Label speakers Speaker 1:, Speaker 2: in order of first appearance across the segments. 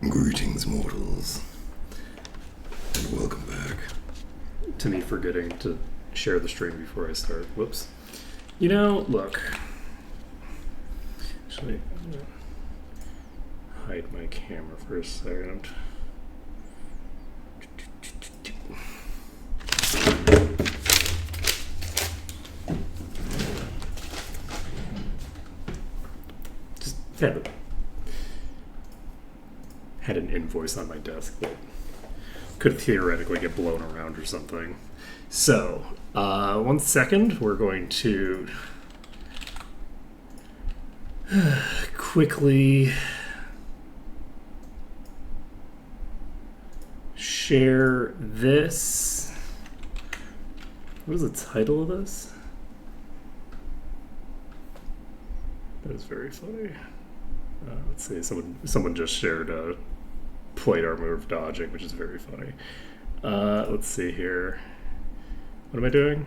Speaker 1: Greetings, mortals, and welcome back.
Speaker 2: To me forgetting to share the stream before I start. Whoops. You know, look. Actually, I'm gonna hide my camera for a second. Just had an invoice on my desk that could theoretically get blown around or something. So, 1 second, we're going to quickly share this. What is the title of this? That is very funny. Let's see, someone just shared played our move dodging, which is very funny. Let's see here. What am I doing?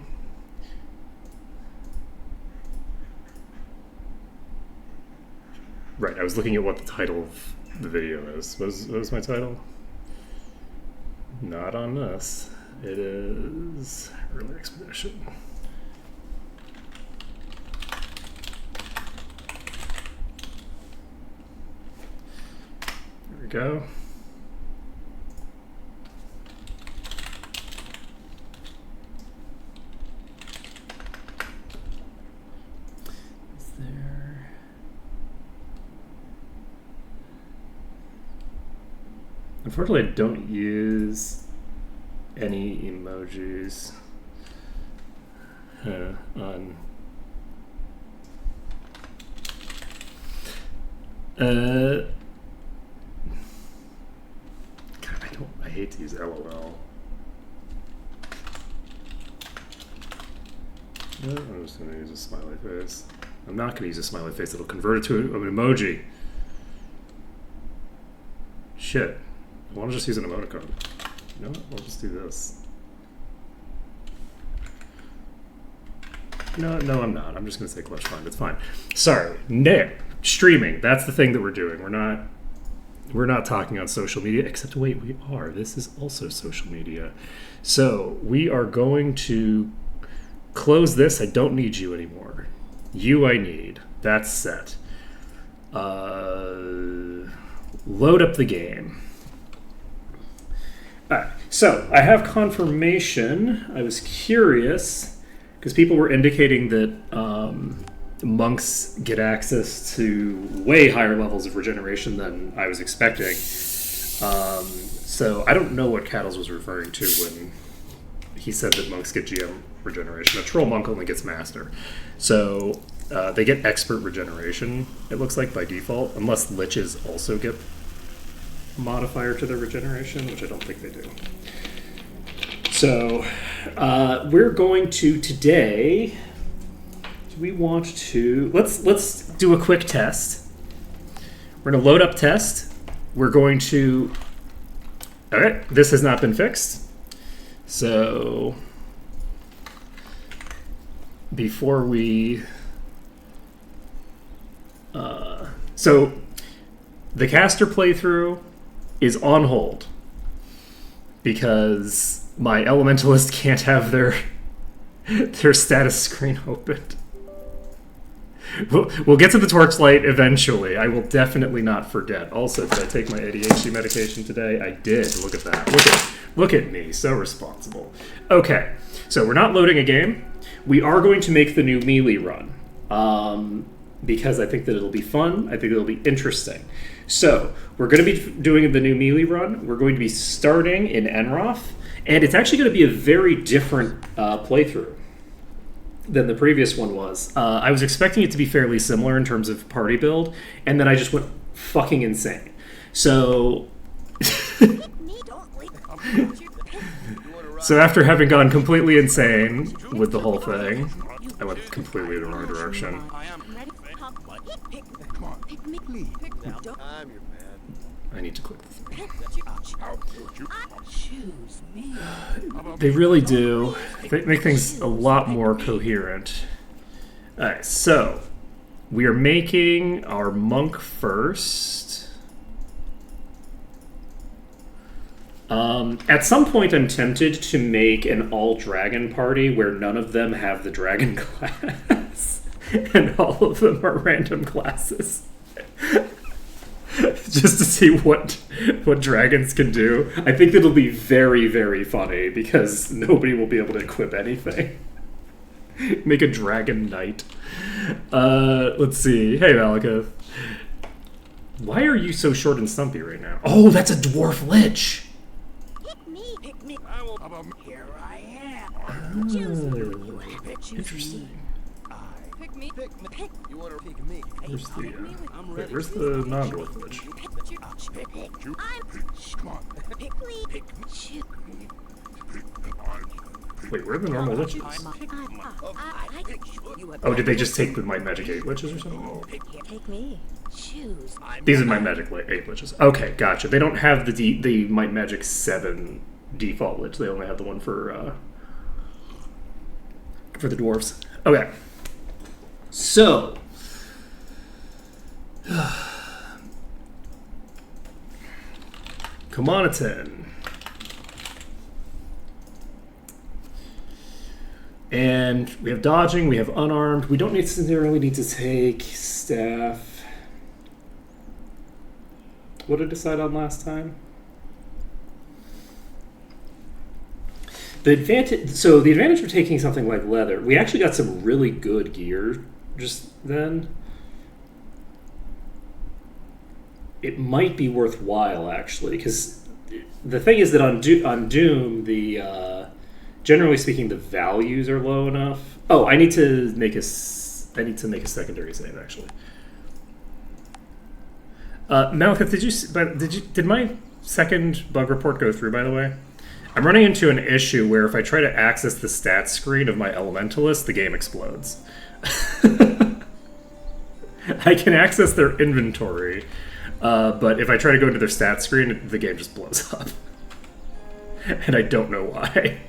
Speaker 2: Right, I was looking at what the title of the video is. What was my title? Not on this. It is Early Expedition. There we go. Unfortunately, I don't use any emojis on. God, I hate to use LOL. No, I'm just going to use a smiley face. I'm not going to use a smiley face. It'll convert it to an emoji. Shit. I want to just use an emoticon. You know what? I'll just do this. No, I'm not. I'm just going to say clutch find. It's fine. Sorry. No. Streaming. That's the thing that we're doing. We're not talking on social media, except wait, we are. This is also social media. So we are going to close this. I don't need you anymore. You I need. That's set. Load up the game. Alright, so I have confirmation. I was curious because people were indicating that monks get access to way higher levels of regeneration than I was expecting. So I don't know what Cattles was referring to when he said that monks get GM regeneration. A troll monk only gets master. So they get expert regeneration, it looks like, by default, unless liches also get modifier to their regeneration, which I don't think they do. So we're going to today. Do we want to? Let's do a quick test. We're going to load up test. We're going to. All right, this has not been fixed. So before we. So the caster playthrough is on hold because my elementalist can't have their status screen opened. We'll get to the torchlight eventually. I will definitely not forget. Also, did I take my ADHD medication today? I did. Look at that. Look at me. So responsible. Okay, so we're not loading a game. We are going to make the new melee run because I think that it'll be fun. I think it'll be interesting. So we're going to be doing the new melee run. We're going to be starting in Enroth, and it's actually going to be a very different playthrough than the previous one was. I was expecting it to be fairly similar in terms of party build, and then I just went fucking insane. So, so after having gone completely insane with the whole thing, I went completely the wrong direction. I need to click the thing. They really do. They make things a lot more coherent. Alright, so we are making our monk first. At some point, I'm tempted to make an all-dragon party where none of them have the dragon class, and all of them are random classes, just to see what dragons can do. I think it'll be very, very funny because nobody will be able to equip anything. Make a dragon knight. Let's see. Hey, Malekith. Why are you so short and stumpy right now? Oh, that's a dwarf lich.
Speaker 3: Pick me. Here I am.
Speaker 2: Interesting.
Speaker 3: Pick me. Pick. You want to pick me?
Speaker 2: Where's the, wait, where's the non-dwarf lich?
Speaker 3: Come on. Pick me. Pick me.
Speaker 2: Wait, where are the normal liches? Oh, did they just take the Might Magic 8 liches or something?
Speaker 3: Take me. Choose.
Speaker 2: These are Might Magic 8 liches. Okay, gotcha. They don't have the Might Magic 7 default lich. They only have the one for the dwarves. Okay. So, Kamanaten. And we have dodging, we have unarmed. We don't necessarily need to take staff. What did I decide on last time? The advantage for taking something like leather, we actually got some really good gear just then. It might be worthwhile, actually, because the thing is that on Doom, the generally speaking, the values are low enough. Oh, I need to make a secondary save, actually. Malekith, did my second bug report go through, by the way? I'm running into an issue where if I try to access the stats screen of my Elementalist, the game explodes. I can access their inventory, but if I try to go into their stats screen, the game just blows up. And I don't know why.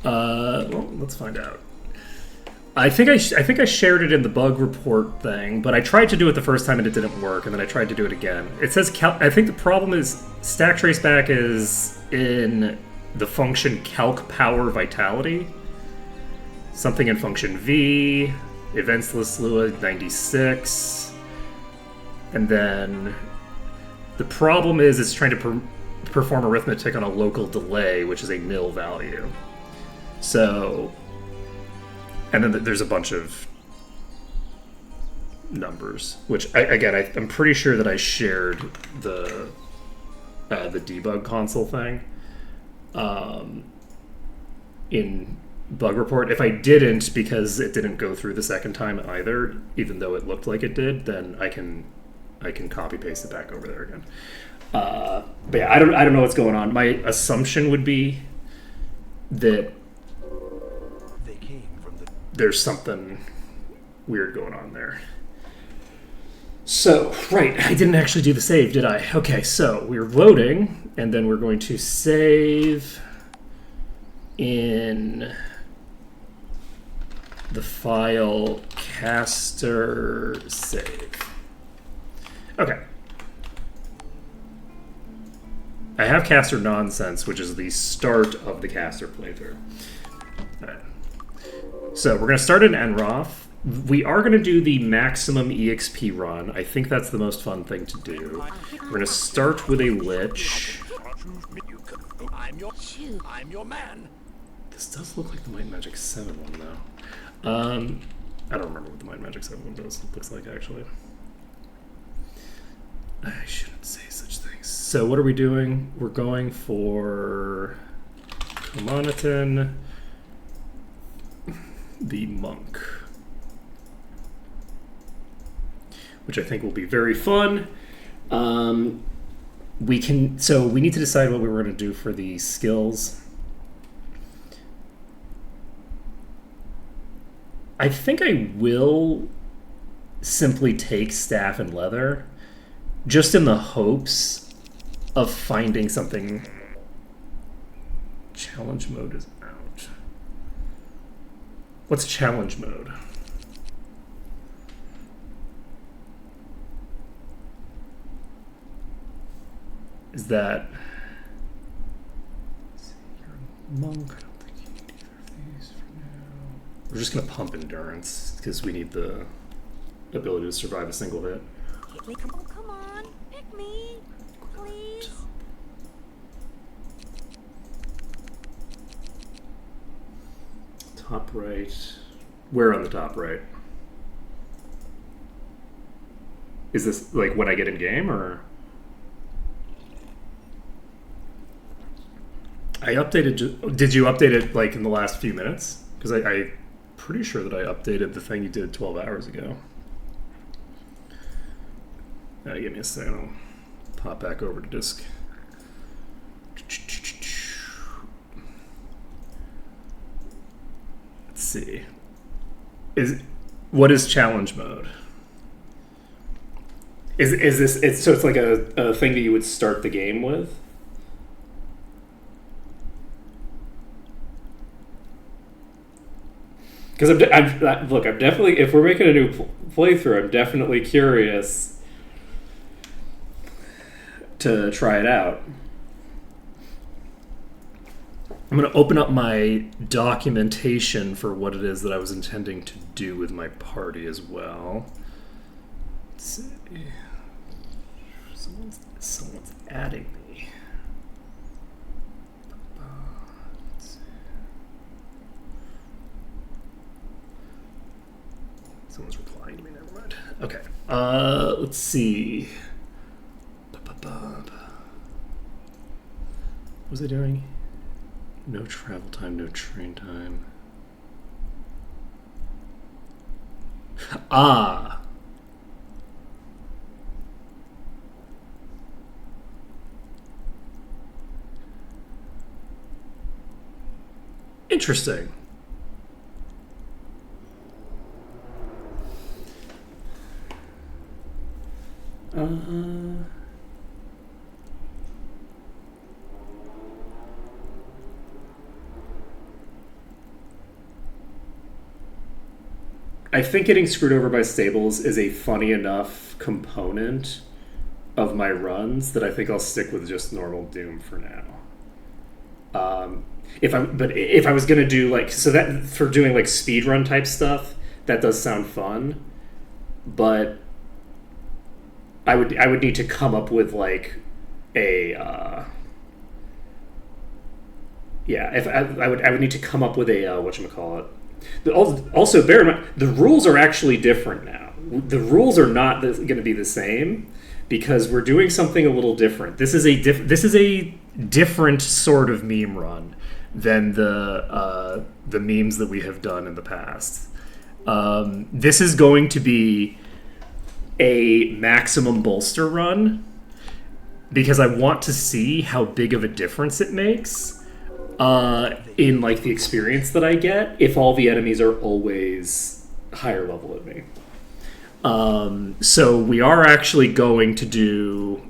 Speaker 2: Well, let's find out. I think I shared it in the bug report thing, but I tried to do it the first time and it didn't work, and then I tried to do it again. It says I think the problem is stack traceback is in the function calc power vitality. Something in function V, events list Lua 96, and then the problem is it's trying to perform arithmetic on a local delay, which is a nil value. So, and then there's a bunch of numbers, which I'm pretty sure that I shared the debug console thing in bug report. If I didn't, because it didn't go through the second time either, even though it looked like it did, then I can copy paste it back over there again. But yeah, I don't know what's going on. My assumption would be that there's something weird going on there. So, right, I didn't actually do the save, did I? Okay, so we're loading, and then we're going to save in the file caster save. Okay. I have caster nonsense, which is the start of the caster playthrough. All right. So we're going to start in Enroth. We are going to do the maximum EXP run. I think that's the most fun thing to do. We're going to start with a Lich.
Speaker 3: I'm your man.
Speaker 2: This does look like the Might Magic 7 one, though. I don't remember what the Might Magic 7 one looks like, actually. I shouldn't say such things. So what are we doing? We're going for Kamanaten, the monk, which I think will be very fun. We need to decide what we were going to do for the skills. I think I will simply take staff and leather, just in the hopes of finding something. Challenge mode is out. What's challenge mode? is that... Let's see, you're a monk. I don't think you need either of these for now. We're just going to pump endurance, because we need the ability to survive a single hit.
Speaker 3: Come on, pick me, please.
Speaker 2: Top right. Where on the top right? Is this like when I get in game, or? I updated. Did you update it like in the last few minutes? Because I'm pretty sure that I updated the thing you did 12 hours ago. Give me a second. I'll pop back over to disk. Let's see. What is challenge mode? Is this so it's like a thing that you would start the game with? Because I'm definitely, if we're making a new playthrough, I'm definitely curious to try it out. I'm going to open up my documentation for what it is that I was intending to do with my party as well. Let's see. Someone's adding me. Let's see. Someone's replying to me. Never mind. Okay. Let's see. What was I doing? No travel time, no train time. Ah. Interesting. I think getting screwed over by stables is a funny enough component of my runs that I think I'll stick with just normal Doom for now. If I was gonna do like, so that for doing like speedrun type stuff, that does sound fun, but I would need to come up with like a if I would need to come up with a whatchamacallit. Also, bear in mind, the rules are actually different now. The rules are not going to be the same because we're doing something a little different. This is a different sort of meme run than the memes that we have done in the past. This is going to be a maximum bolster run because I want to see how big of a difference it makes in like the experience that I get if all the enemies are always higher level than me. So we are actually going to do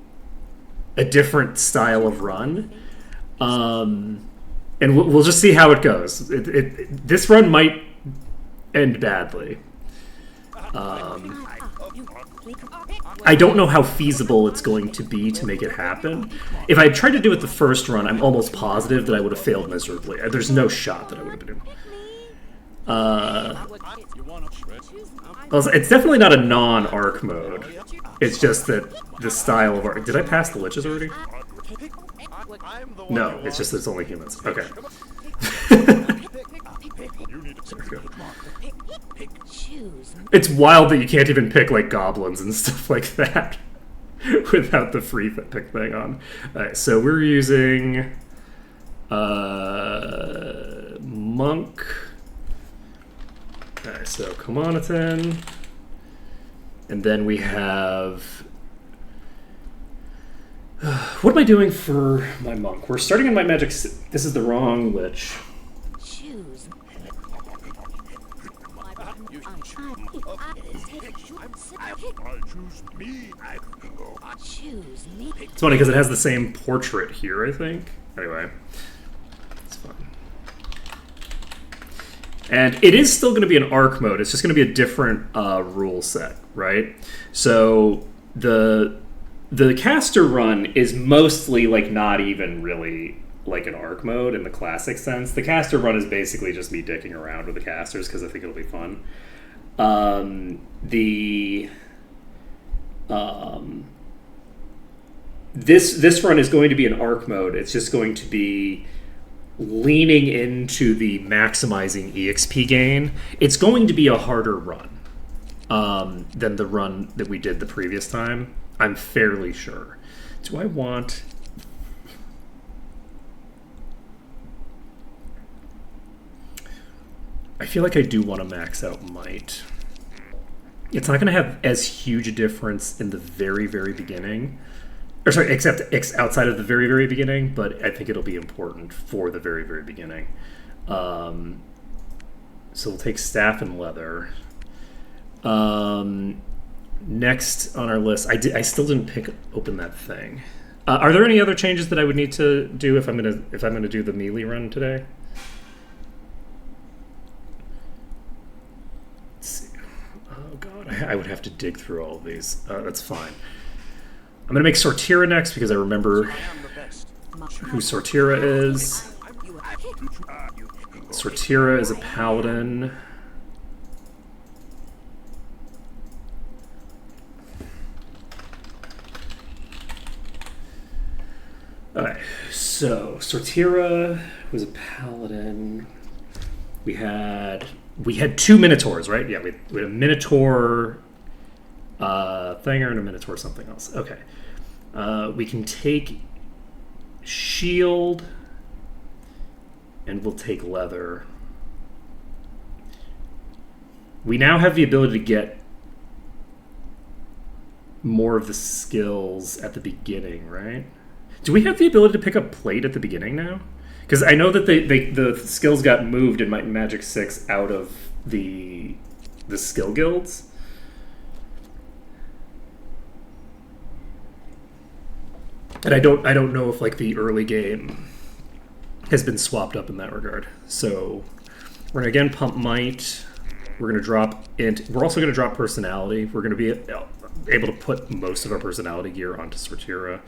Speaker 2: a different style of run, and we'll just see how it goes. This run might end badly. I don't know how feasible it's going to be to make it happen. If I had tried to do it the first run, I'm almost positive that I would have failed miserably. There's no shot that I would have been able. It's definitely not a non-arc mode. It's just that the style of arc... Did I pass the liches already? No, it's just that it's only humans. Okay. It's wild that you can't even pick like goblins and stuff like that without the free pick thing on. Alright, so we're using monk. Alright, so Kamanatin. And then we have... what am I doing for my monk? We're starting in my magic... This is the wrong lich. It's funny because it has the same portrait here, I think. Anyway, it's fun. And it is still going to be an arc mode. It's just going to be a different rule set, right? So the The caster run is mostly like not even really like an arc mode in the classic sense. The caster run is basically just me dicking around with the casters because I think it'll be fun. This run is going to be an arc mode. It's just going to be leaning into the maximizing EXP gain. It's going to be a harder run than the run that we did the previous time. I'm fairly sure. Do I want... I feel like I do want to max out Might. It's not going to have as huge a difference in the very, very beginning. Or sorry, except outside of the very, very beginning, but I think it'll be important for the very, very beginning. So we'll take Staff and Leather. Next on our list, I still didn't open that thing. Are there any other changes that I would need to do if I'm gonna do the melee run today? Let's see. Oh god, I would have to dig through all of these. That's fine. I'm gonna make Sortira next because I remember who Sortira is. Sortira is a paladin. Alright, so Sortira was a paladin. We had 2 Minotaurs, right? Yeah, we had a Minotaur Thinger and a Minotaur something else. Okay. We can take Shield and we'll take Leather. We now have the ability to get more of the skills at the beginning, right? Do we have the ability to pick up Plate at the beginning now? Because I know that the skills got moved in Magic 6 out of the skill guilds. And I don't know if like the early game has been swapped up in that regard. So we're gonna again pump Might. We're gonna drop Int. We're also gonna drop Personality. We're gonna be able to put most of our personality gear onto Sortira.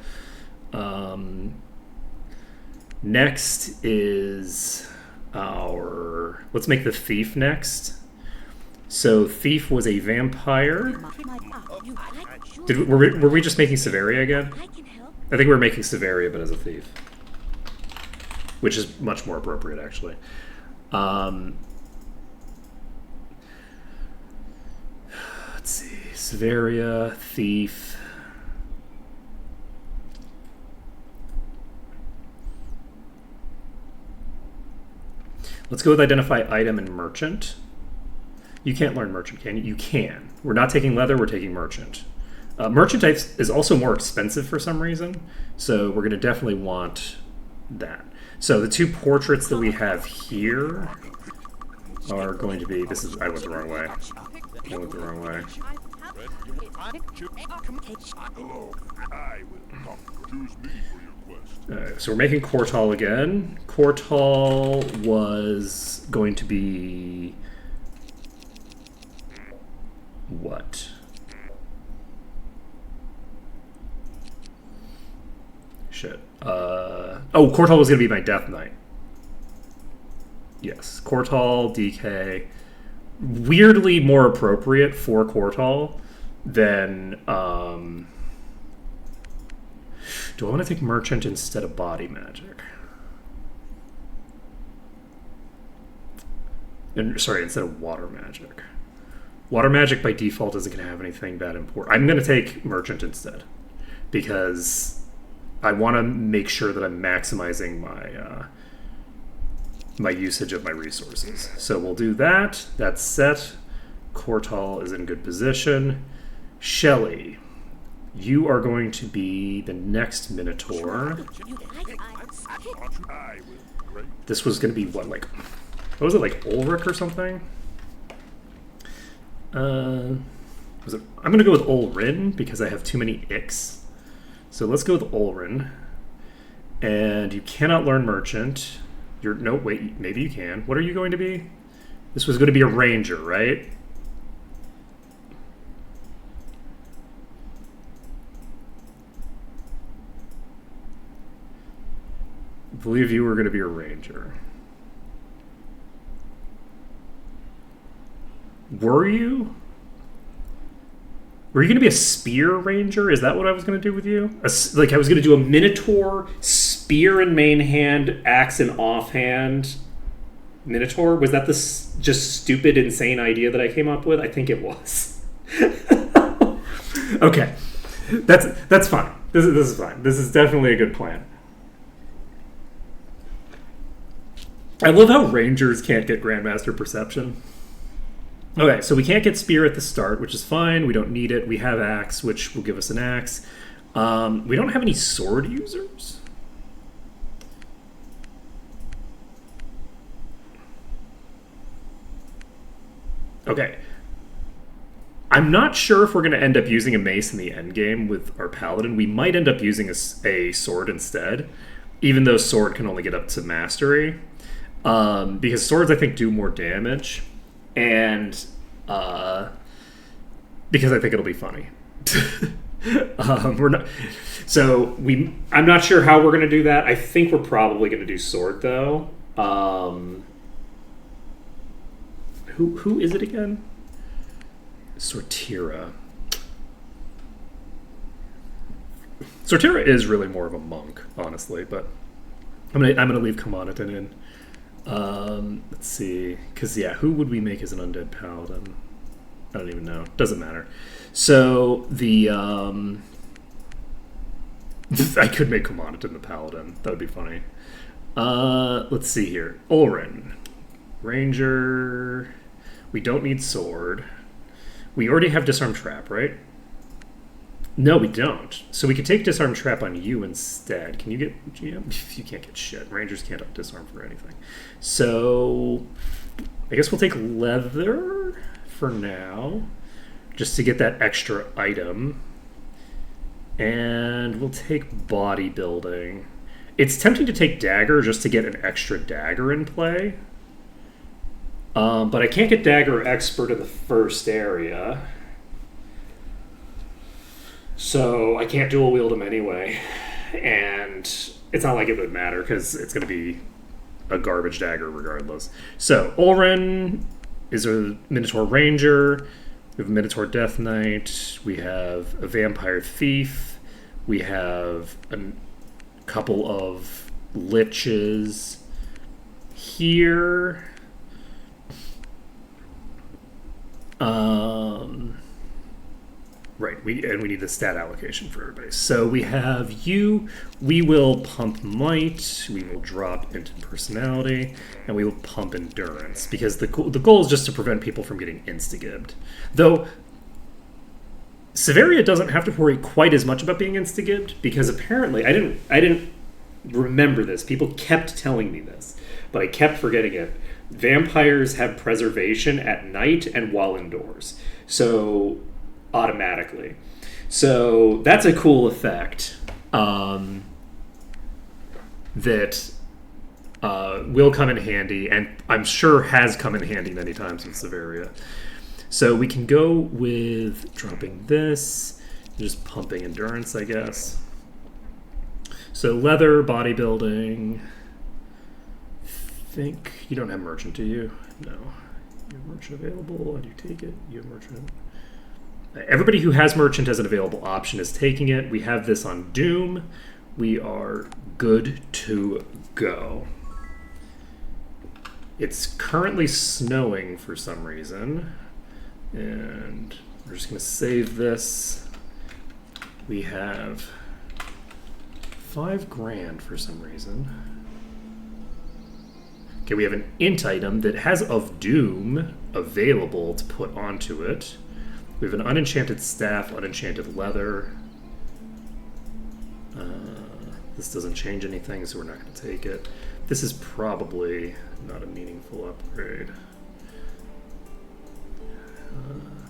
Speaker 2: Next is our... Let's make the Thief next. So Thief was a vampire. Were we just making Severia again? I think we were making Severia, but as a thief. Which is much more appropriate, actually. Let's see. Severia, Thief. Let's go with Identify Item and Merchant. You can't learn Merchant, can you? You can. We're not taking Leather, we're taking Merchant. Merchant is also more expensive for some reason, so we're going to definitely want that. So the 2 portraits that we have here are going to be... I went the wrong way. I went the wrong way. So we're making Kortal again. Kortal was going to be... what? Shit. Oh, Kortal was going to be my Death Knight. Yes. Kortal, DK. Weirdly more appropriate for Kortal than... do I want to take Merchant instead of Body Magic? Sorry, instead of Water Magic. Water Magic by default isn't going to have anything that important. I'm going to take Merchant instead because I want to make sure that I'm maximizing my my usage of my resources. So we'll do that. That's set. Kortal is in good position. Shelly, you are going to be the next Minotaur. This was going to be what was it, like Ulrich or something? I'm going to go with Ulrin because I have too many icks. So let's go with Ulrin. And you cannot learn Merchant. No, wait, maybe you can. What are you going to be? This was going to be a Ranger, right? believe you were going to be a ranger. Were you? Were you going to be a spear ranger? Is that what I was going to do with you? Like, I was going to do a minotaur, spear in main hand, axe in offhand. Minotaur? Was that the just stupid, insane idea that I came up with? I think it was. Okay. That's fine. This is fine. This is definitely a good plan. I love how rangers can't get Grandmaster Perception. Okay, so we can't get spear at the start, which is fine. We don't need it. We have axe, which will give us an axe. We don't have any sword users. Okay. I'm not sure if we're going to end up using a mace in the endgame with our paladin. We might end up using a sword instead, even though sword can only get up to mastery. Because swords, I think, do more damage. And because I think it'll be funny. We're not. So I'm not sure how we're going to do that. I think we're probably going to do sword though. Who is it again? Sortira. Sortira is really more of a monk, honestly, but I'm gonna leave Kamanatin in. Let's see, because who would we make as an undead paladin? I don't even know. Doesn't matter. So the I could make Kamanatin the paladin. That would be funny. Let's see here. Ulrin, ranger. We don't need sword. We already have disarm trap, right? No, we don't. So we could take disarm trap on you instead. Can you get... You can't get shit. Rangers can't disarm for anything. So I guess we'll take leather for now, just to get that extra item. And we'll take bodybuilding. It's tempting to take dagger just to get an extra dagger in play. But I can't get dagger or expert in the first area. So I can't dual wield them anyway. And it's not like it would matter because it's going to be a garbage dagger regardless. So Ulrin is a Minotaur Ranger. We have a Minotaur Death Knight. We have a Vampire Thief. We have a couple of Liches here. Right, we need the stat allocation for everybody. So we have you. We will pump might. We will drop into personality, and we will pump endurance because the goal is just to prevent people from getting insta-gibbed. Though Severia doesn't have to worry quite as much about being insta-gibbed because apparently I didn't remember this. People kept telling me this, but I kept forgetting it. Vampires have preservation at night and while indoors. So automatically. So that's a cool effect that will come in handy, and I'm sure has come in handy many times in Severia. So we can go with dropping this, just pumping endurance, I guess. So leather, bodybuilding. I think you don't have merchant, do you? No. You have merchant available. Do you take it? You have merchant. Everybody who has merchant as an available option is taking it. We have this on Doom. We are good to go. It's currently snowing for some reason. And we're just going to save this. We have $5,000 for some reason. Okay, we have an int item that has of Doom available to put onto it. We have an unenchanted staff, unenchanted leather. This doesn't change anything, so we're not going to take it. This is probably not a meaningful upgrade.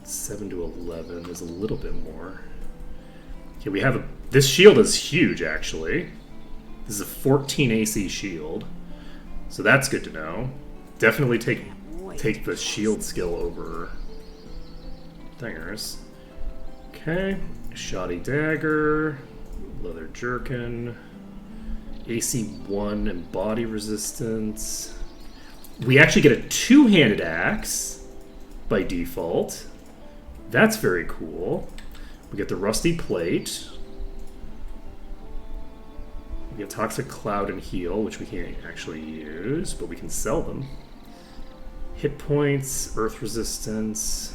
Speaker 2: 7 to 11 is a little bit more. Okay, we have this shield is huge, actually. This is a 14 AC shield, so that's good to know. Definitely take the shield skill over Dingers. Okay, shoddy dagger, leather jerkin. AC1 and body resistance. We actually get a two-handed axe by default. That's very cool. We get the rusty plate. We get toxic cloud and heal, which we can't actually use, but we can sell them. Hit points, earth resistance.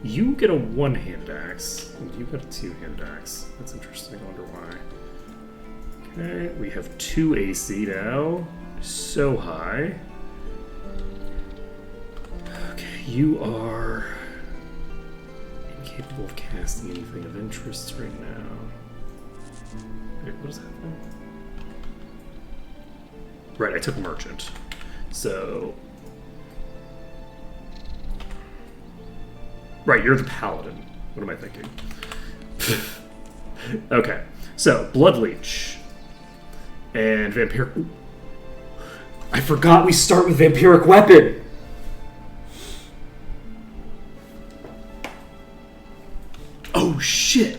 Speaker 2: You get a one-handed axe. You got a two-handed axe. That's interesting. I wonder why. Okay, we have 2 AC now. So high. Okay, you are incapable of casting anything of interest right now. Wait, what is happening? Right, I took merchant. So... Right, you're the paladin. What am I thinking? Okay, so blood leech and vampire. Ooh. I forgot we start with vampiric weapon. Oh shit!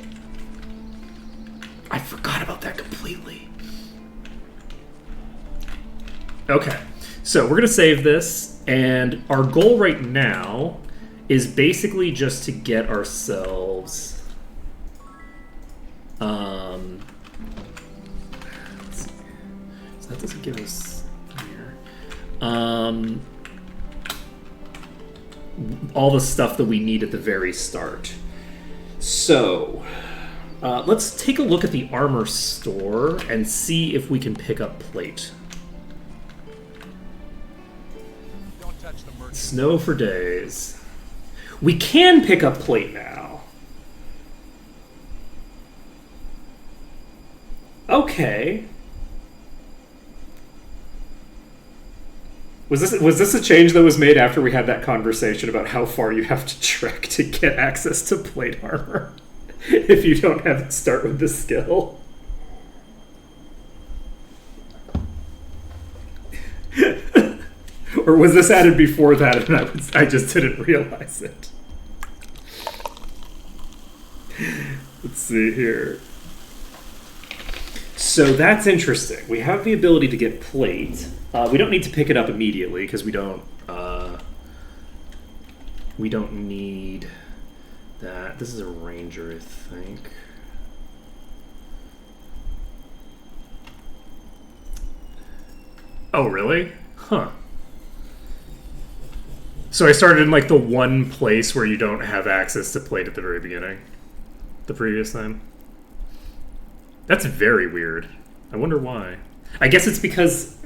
Speaker 2: I forgot about that completely. Okay, so we're gonna save this, and our goal right now is basically just to get ourselves let's see. So that doesn't give us here all the stuff that we need at the very start. So let's take a look at the armor store and see if we can pick up plate.
Speaker 4: Don't touch the merchant.
Speaker 2: Snow for days. We can pick up plate now. Okay. Was this a change that was made after we had that conversation about how far you have to trek to get access to plate armor if you don't have to start with the skill? Or was this added before that and I just didn't realize it? Let's see here. So that's interesting. We have the ability to get plate. We don't need to pick it up immediately because we don't need that. This is a ranger, I think. Oh, really? Huh. So I started in like the one place where you don't have access to plate at the very beginning. The previous time. That's very weird. I wonder why. I guess it's because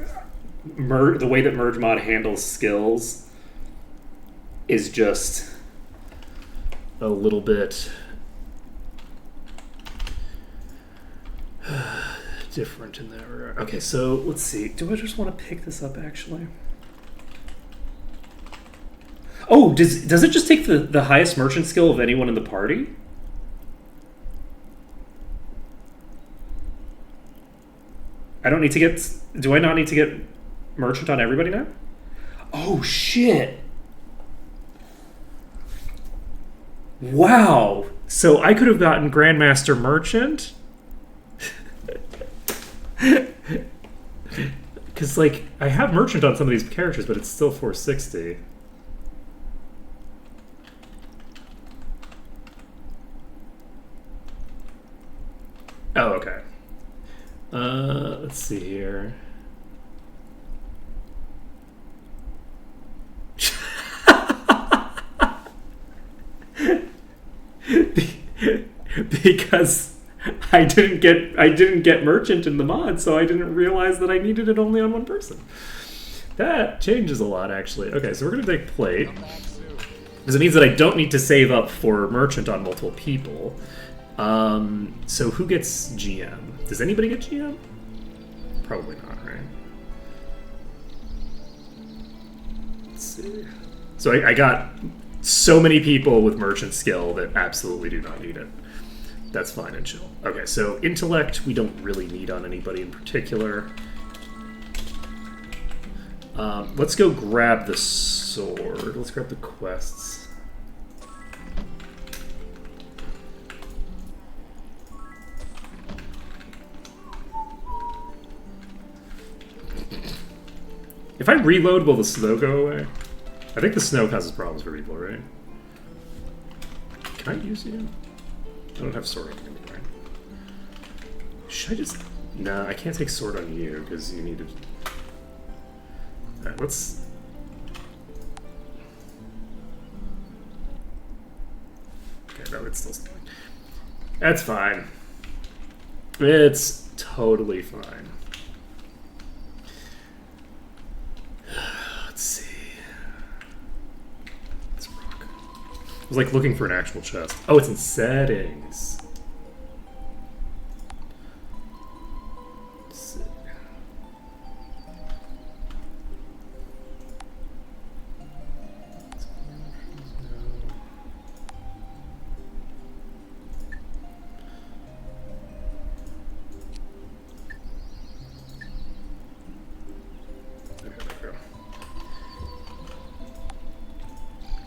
Speaker 2: the way that Merge Mod handles skills is just a little bit different in that regard. Okay, so let's see. Do I just want to pick this up actually? Oh, does it just take the highest merchant skill of anyone in the party? I don't need to get... Do I not need to get merchant on everybody now? Oh, shit. Wow. So I could have gotten Grandmaster Merchant? Because, like, I have merchant on some of these characters, but it's still 460. Oh, okay. Let's see here. Because I didn't get merchant in the mod, so I didn't realize that I needed it only on one person. That changes a lot, actually. Okay, so we're gonna take plate. Because it means that I don't need to save up for merchant on multiple people. So who gets GM? Does anybody get GM? Probably not, right? Let's see. So I got so many people with merchant skill that absolutely do not need it. That's fine and chill. Okay, so intellect we don't really need on anybody in particular. Let's go grab the sword. Let's grab the quests. If I reload, will the snow go away? I think the snow causes problems for people, right? Can I use you? I don't have sword on you anymore. Should I just... Nah, I can't take sword on you because you need to... Alright, let's... Okay, no, it's still... That's fine. It's totally fine. Let's see. Let's rock. I was like looking for an actual chest. Oh, it's in settings. Let's see.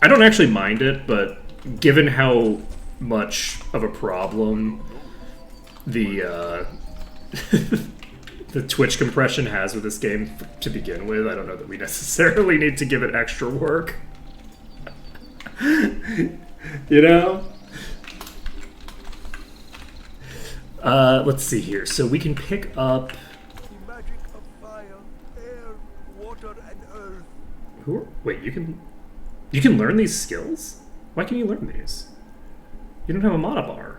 Speaker 2: I don't actually mind it, but given how much of a problem the the Twitch compression has with this game to begin with, I don't know that we necessarily need to give it extra work. You know? Let's see here. So we can pick up...
Speaker 4: The magic of fire, air, water, and earth.
Speaker 2: Wait, you can learn these skills? Why can you learn these? You don't have a mana bar.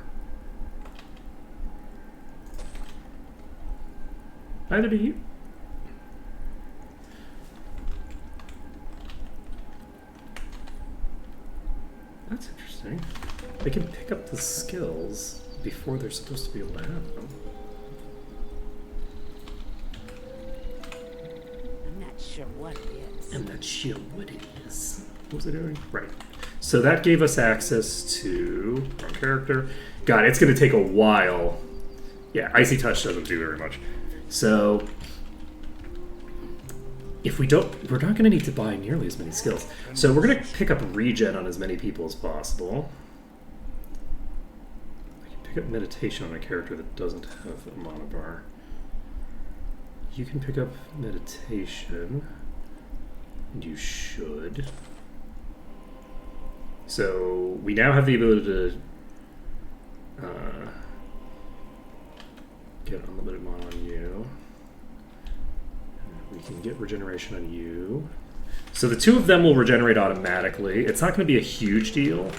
Speaker 2: Neither do you. That's interesting. They can pick up the skills before they're supposed to be able to have them.
Speaker 3: I'm not sure what it is.
Speaker 2: I'm not sure what it is. What was I doing? Right. So that gave us access to our character. God, it's going to take a while. Yeah, Icy Touch doesn't do very much. So if we don't, we're not going to need to buy nearly as many skills. So we're going to pick up regen on as many people as possible. I can pick up meditation on a character that doesn't have a mana bar. You can pick up meditation. And you should. So we now have the ability to get unlimited mana on you. We can get regeneration on you. So the two of them will regenerate automatically. It's not going to be a huge deal,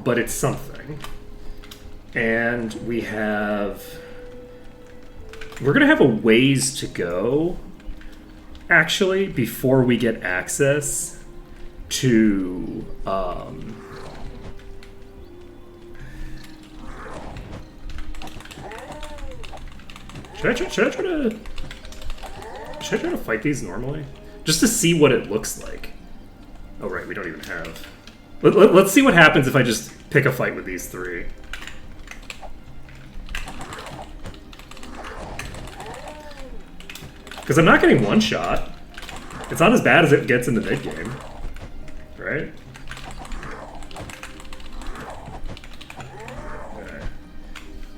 Speaker 2: but it's something. And we have... We're going to have a ways to go, actually, before we get access to should I try to fight these normally? Just to see what it looks like. Oh right, we don't even have... Let's see what happens if I just pick a fight with these three. Because I'm not getting one shot. It's not as bad as it gets in the mid-game. Right? Okay.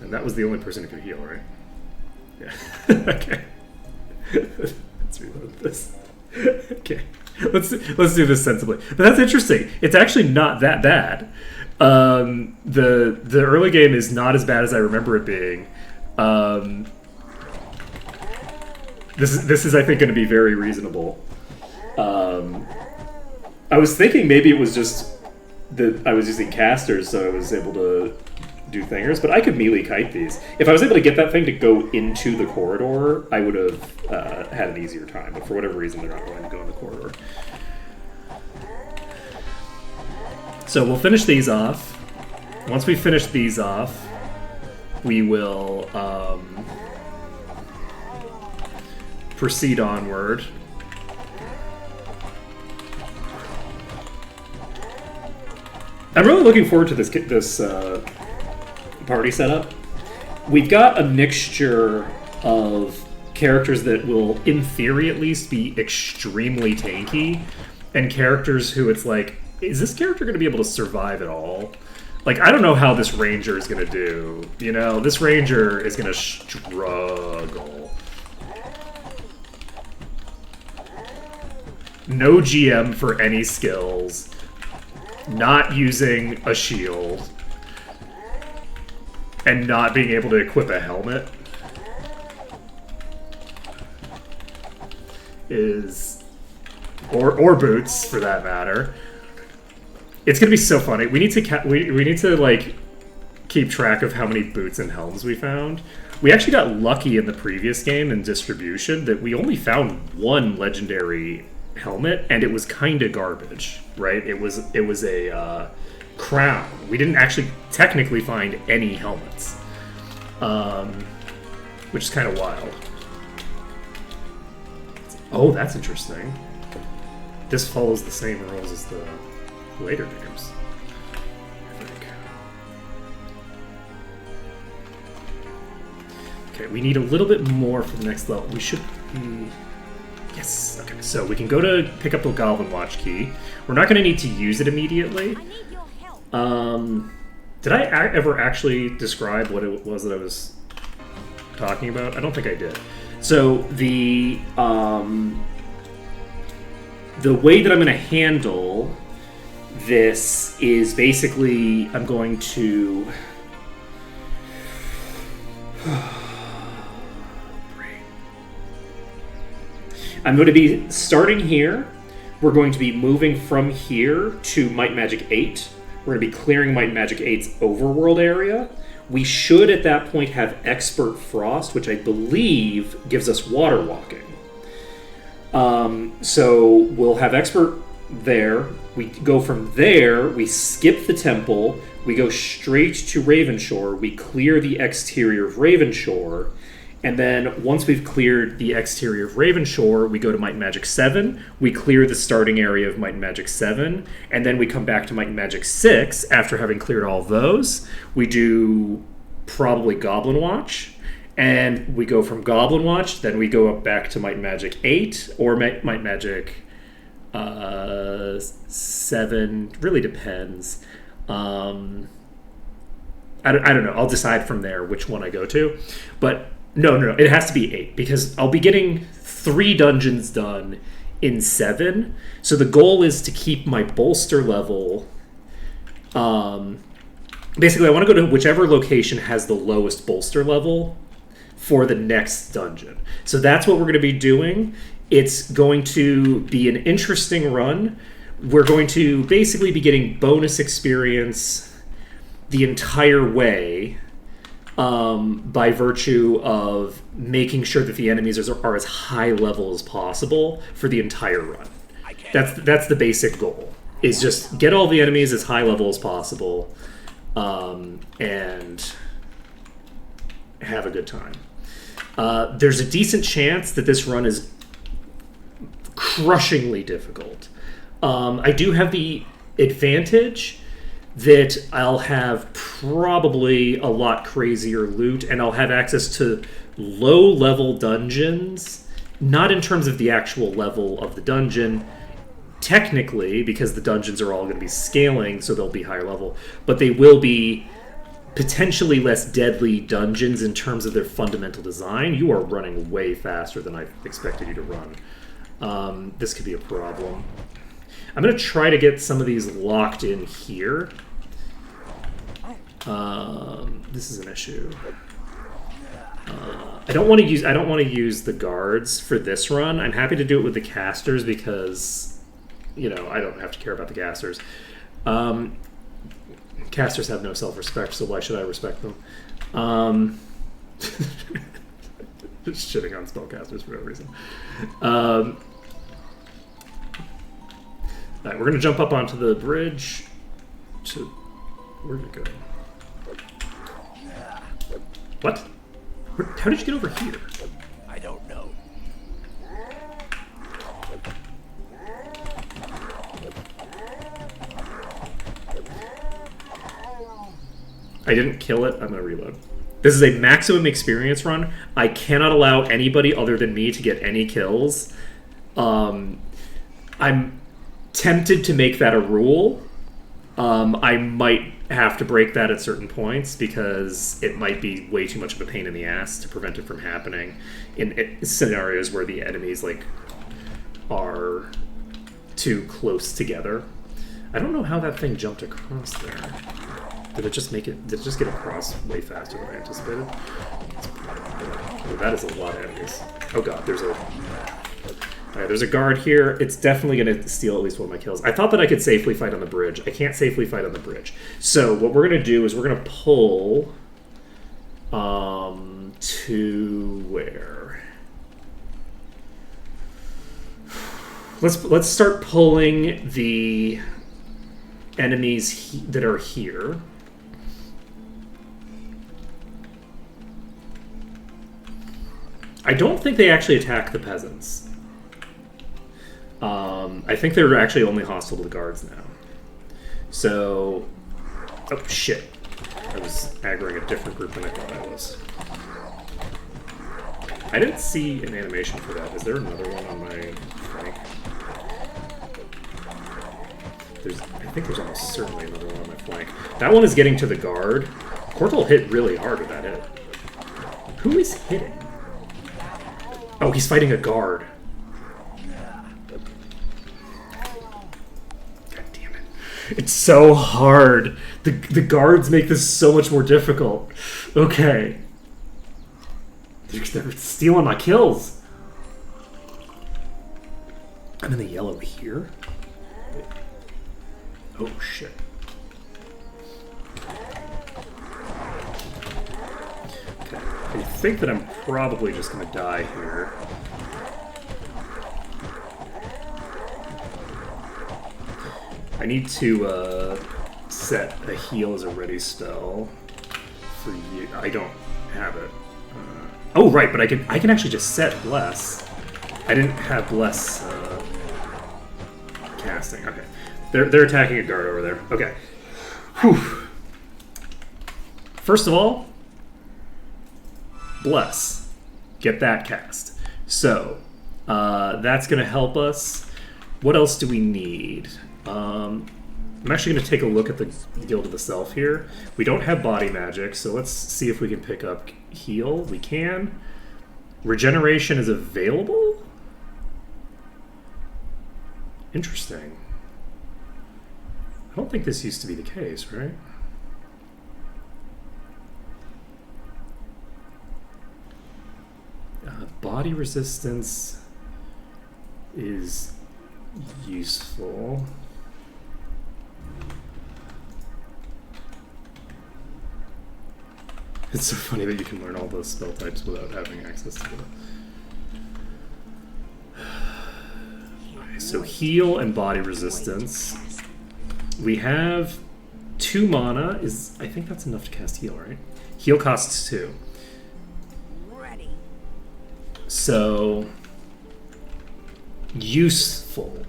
Speaker 2: And that was the only person who could heal, right? Yeah. Okay. Let's reload this. Okay. Let's do this sensibly. But that's interesting. It's actually not that bad. The early game is not as bad as I remember it being. This is I think going to be very reasonable. I was thinking maybe it was just that I was using casters, so I was able to do thingers, but I could melee kite these. If I was able to get that thing to go into the corridor, I would have had an easier time, but for whatever reason, they're not going to go in the corridor. So we'll finish these off. Once we finish these off, we will proceed onward. I'm really looking forward to this party setup. We've got a mixture of characters that will, in theory at least, be extremely tanky, and characters who it's like, is this character going to be able to survive at all? Like, I don't know how this ranger is going to do. You know, this ranger is going to struggle. no GM for any skills, not using a shield, and not being able to equip a helmet is... Or boots, for that matter. It's gonna be so funny. We need to we need to like keep track of how many boots and helms we found. We actually got lucky in the previous game in distribution that we only found one legendary helmet, and it was kind of garbage, right? It was a crown. We didn't actually technically find any helmets, which is kind of wild. Oh, that's interesting. This follows the same rules as the later games, I think. Okay, we need a little bit more for the next level. We should be... Yes, okay. So we can go to pick up the Goblin Watch key. We're not going to need to use it immediately.
Speaker 3: I need your help.
Speaker 2: Did I ever actually describe what it was that I was talking about? I don't think I did. So the way that I'm going to handle this is basically I'm going to... I'm going to be starting here. We're going to be moving from here to Might and Magic 8. We're going to be clearing Might and Magic 8's overworld area. We should at that point have Expert Frost, which I believe gives us water walking. So we'll have Expert there. We go from there, we skip the temple, we go straight to Ravenshore, we clear the exterior of Ravenshore, and then once we've cleared the exterior of Ravenshore, we go to Might and Magic 7, we clear the starting area of Might and Magic 7, and then we come back to Might and Magic 6 after having cleared all of those. We do probably Goblin Watch, and we go from Goblin Watch, then we go up back to Might and Magic 8, or Might and Magic 7, really depends. I don't know. I'll decide from there which one I go to. But no, it has to be 8 because I'll be getting 3 dungeons done in 7. So the goal is to keep my bolster level. Basically, I want to go to whichever location has the lowest bolster level for the next dungeon. So that's what we're going to be doing. It's going to be an interesting run. We're going to basically be getting bonus experience the entire way by virtue of making sure that the enemies are as high level as possible for the entire run. That's the basic goal, is just get all the enemies as high level as possible and have a good time. There's a decent chance that this run is crushingly difficult. I do have the advantage that I'll have probably a lot crazier loot, and I'll have access to low-level dungeons, not in terms of the actual level of the dungeon, technically, because the dungeons are all going to be scaling, so they'll be higher level, but they will be potentially less deadly dungeons in terms of their fundamental design. You are running way faster than I expected you to run. This could be a problem. I'm going to try to get some of these locked in here. This is an issue. I don't want to use the guards for this run. I'm happy to do it with the casters because, you know, I don't have to care about the casters. Casters have no self-respect, so why should I respect them? Just shitting on spellcasters for no reason. Alright, we're going to jump up onto the bridge to... Where'd it go? What? How did you get over here?
Speaker 4: I don't know.
Speaker 2: I didn't kill it. I'm going to reload. This is a maximum experience run. I cannot allow anybody other than me to get any kills. I'm tempted to make that a rule. I might have to break that at certain points because it might be way too much of a pain in the ass to prevent it from happening in scenarios where the enemies like are too close together. I don't know how that thing jumped across there. Did it just get across way faster than I anticipated? Oh, that is a lot of enemies. Oh god, there's a guard here. It's definitely going to steal at least one of my kills. I thought that I could safely fight on the bridge. I can't safely fight on the bridge. So what we're going to do is we're going to pull to where? Let's start pulling the enemies that are here. I don't think they actually attack the peasants. I think they're actually only hostile to the guards now. So... Oh, shit. I was aggroing a different group than I thought I was. I didn't see an animation for that. Is there another one on my flank? I think there's almost certainly another one on my flank. That one is getting to the guard. Cortal hit really hard with that hit. Who is hitting? Oh, he's fighting a guard. God damn it. It's so hard. The guards make this so much more difficult. Okay. They're stealing my kills. I'm in the yellow here? Wait. Oh, shit. Okay. I think that I'm probably just going to die here. I need to set a heal as a ready spell for you. I don't have it. Oh, right, but I can actually just set Bless. I didn't have Bless casting. Okay. They're attacking a guard over there. Okay. Whew. First of all, Bless. Get that cast. So, that's going to help us. What else do we need? I'm actually going to take a look at the Guild of the Self here. We don't have body magic, so let's see if we can pick up heal. We can. Regeneration is available? Interesting. I don't think this used to be the case, right? Body resistance is useful. It's so funny that you can learn all those spell types without having access to them. Okay, so heal and body resistance. We have 2 mana. I think that's enough to cast heal, right? Heal costs 2.
Speaker 3: Ready.
Speaker 2: So useful.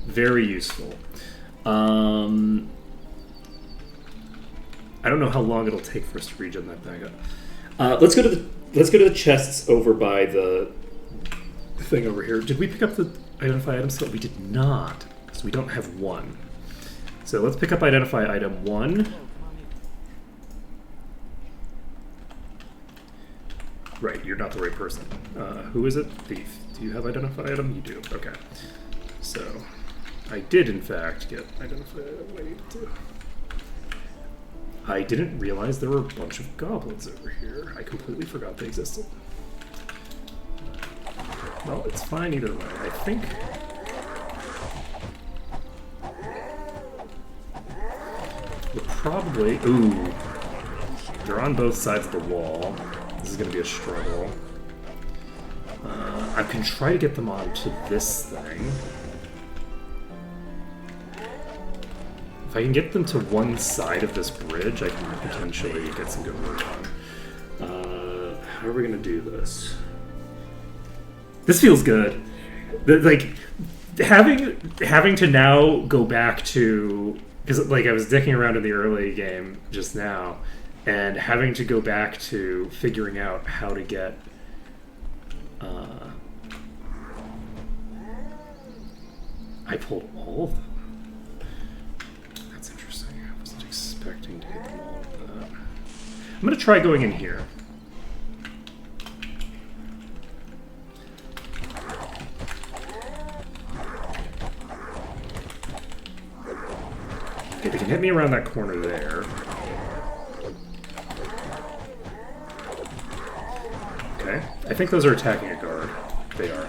Speaker 2: Very useful. I don't know how long it'll take for us to regen that back up. Let's go to the chests over by the thing over here. Did we pick up the identify item skill? We did not, because we don't have 1. So let's pick up identify item 1. Right, you're not the right person. Who is it? Thief. Do you have identify item? You do. Okay. So I did in fact get identify item. I needed to. I didn't realize there were a bunch of goblins over here. I completely forgot they existed. Well, it's fine either way. I think... we're probably... Ooh. They're on both sides of the wall. This is going to be a struggle. I can try to get them onto this thing. If I can get them to one side of this bridge, I can potentially get some good work on. How are we going to do this? This feels good. Like, having to now go back to... Because, like, I was dicking around in the early game just now, and having to go back to figuring out how to get... I pulled all of them. That's interesting. I wasn't expecting to hit them all with that. I'm going to try going in here. Okay, they can hit me around that corner there. Okay, I think those are attacking a guard. They are.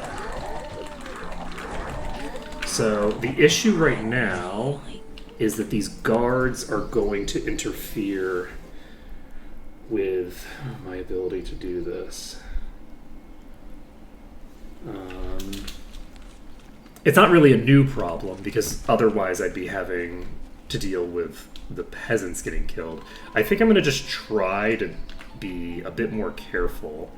Speaker 2: So the issue right now is that these guards are going to interfere with my ability to do this. It's not really a new problem, because otherwise I'd be having to deal with the peasants getting killed. I think I'm going to just try to be a bit more careful.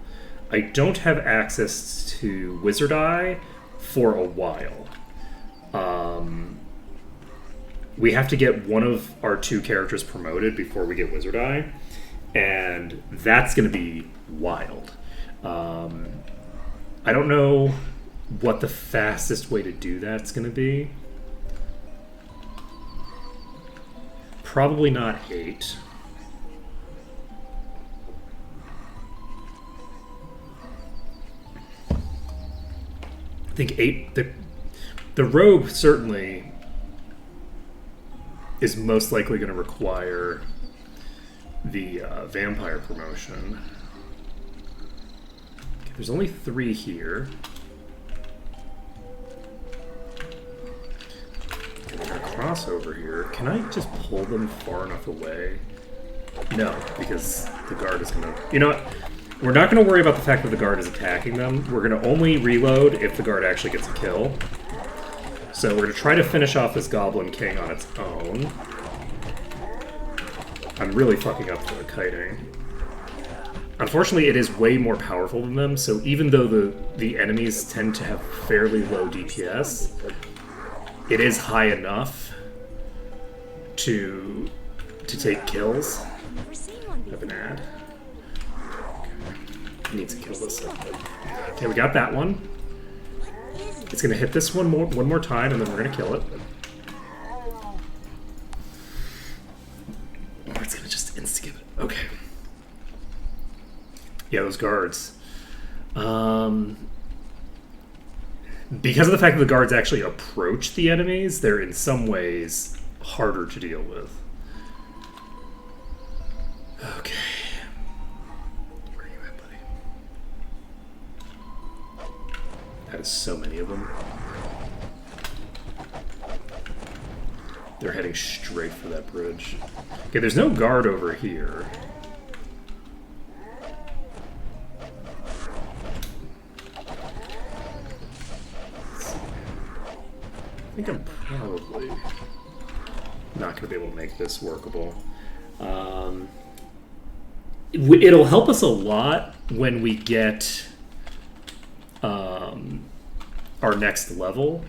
Speaker 2: I don't have access to Wizard Eye for a while. We have to get one of our 2 characters promoted before we get Wizard Eye, and that's going to be wild. I don't know what the fastest way to do that's going to be. Probably not 8. I think 8... The rogue certainly is most likely going to require the vampire promotion. Okay, there's only 3 here. Okay, we're going to cross over here. Can I just pull them far enough away? No, because the guard is going to... You know what? We're not going to worry about the fact that the guard is attacking them. We're going to only reload if the guard actually gets a kill. So we're going to try to finish off this Goblin King on its own. I'm really fucking up the kiting. Unfortunately, it is way more powerful than them, so even though the enemies tend to have fairly low DPS, it is high enough to take kills. Have an ad. Okay. Need to kill this up. Okay, we got that one. It's gonna hit this one more time, and then we're gonna kill it. Or it's gonna just insta-give it. Okay. Yeah, those guards. Because of the fact that the guards actually approach the enemies, they're in some ways harder to deal with. Okay. Where are you at, buddy? That is so many of them. They're heading straight for that bridge. Okay, there's no guard over here. I think I'm probably not going to be able to make this workable. It'll help us a lot when we get our next level.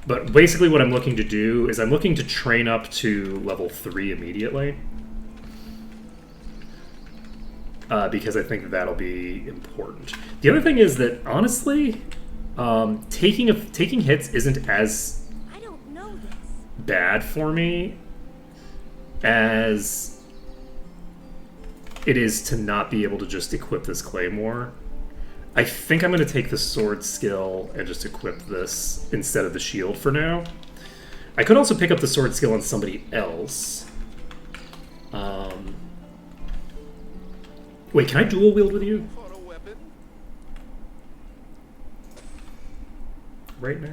Speaker 2: But basically what I'm looking to do is I'm looking to train up to level 3 immediately. Because I think that'll be important. The other thing is that, honestly, taking hits isn't as bad for me as it is to not be able to just equip this claymore. I think I'm going to take the sword skill and just equip this instead of the shield for now. I could also pick up the sword skill on somebody else. Wait, can I dual wield with you? Right now?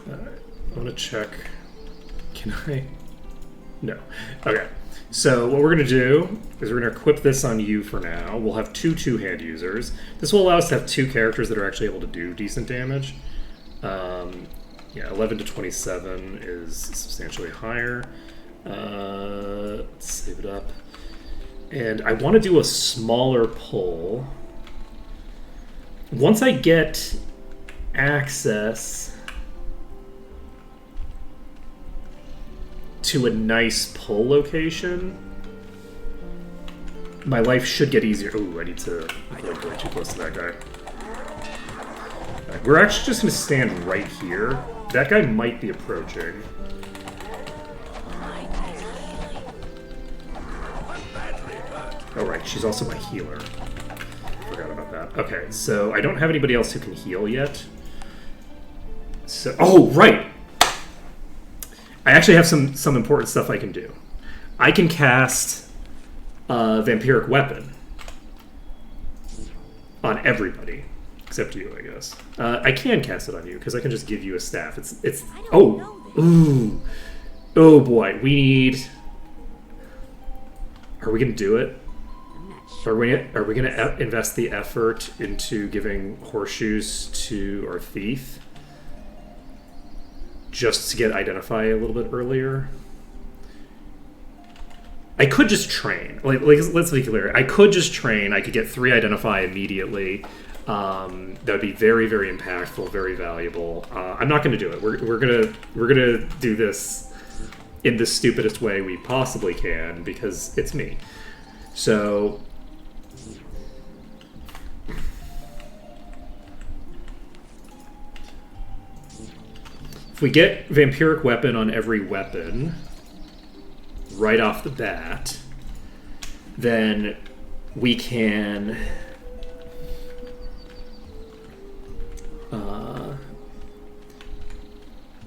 Speaker 2: I want to check. Can I? No. Okay. So what we're going to do is we're going to equip this on you for now. We'll have 2 two-hand users. This will allow us to have 2 characters that are actually able to do decent damage. Yeah, 11 to 27 is substantially higher. Let's save it up. And I want to do a smaller pull. Once I get access to a nice pull location, my life should get easier. Ooh, I need to avoid going too close to that guy. Right, we're actually just going to stand right here. That guy might be approaching. Oh right, she's also my healer. Forgot forgot about that. Okay, so I don't have anybody else who can heal yet. So, oh, right! I actually have some important stuff I can do. I can cast a Vampiric Weapon on everybody. Except you, I guess. I can cast it on you, because I can just give you a staff. It's ooh. Oh boy, we need... Are we going to do it? Are we going to invest the effort into giving horseshoes to our thief? Just to get Identify a little bit earlier? I could just train. Like, let's be clear. I could just train. I could get 3 Identify immediately. That would be very, very impactful, very valuable. I'm not going to do it. We're gonna do this in the stupidest way we possibly can because it's me. So if we get Vampiric Weapon on every weapon right off the bat, then we can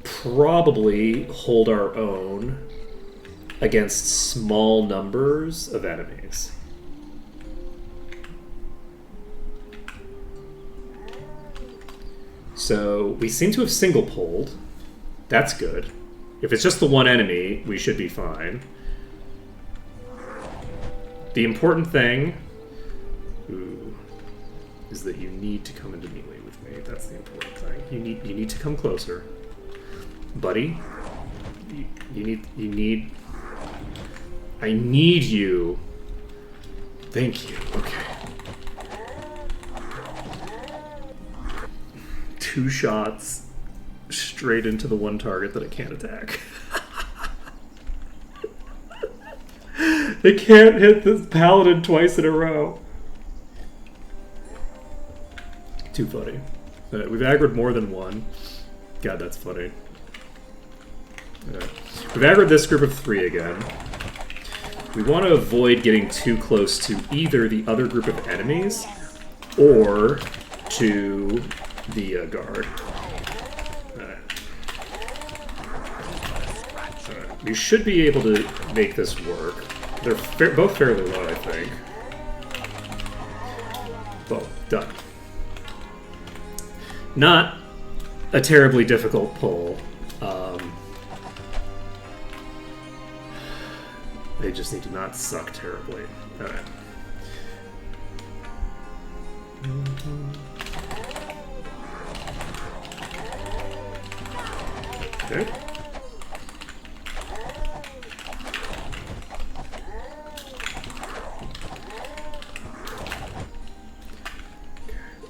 Speaker 2: probably hold our own against small numbers of enemies. So we seem to have single pulled. That's good. If it's just the one enemy, we should be fine. The important thing is that you need to come into melee with me. That's the important thing. You need to come closer. Buddy, you need I need you. Thank you. Okay. 2 shots straight into the one target that I can't attack. They can't hit this paladin twice in a row. Too funny. We've aggroed more than one. God, that's funny. We've aggroed this group of 3 again. We want to avoid getting too close to either the other group of enemies or to the guard. Alright. We should be able to make this work. They're both fairly low, I think. Boom. Done. Not a terribly difficult pull. They just need to not suck terribly. Alright. Okay.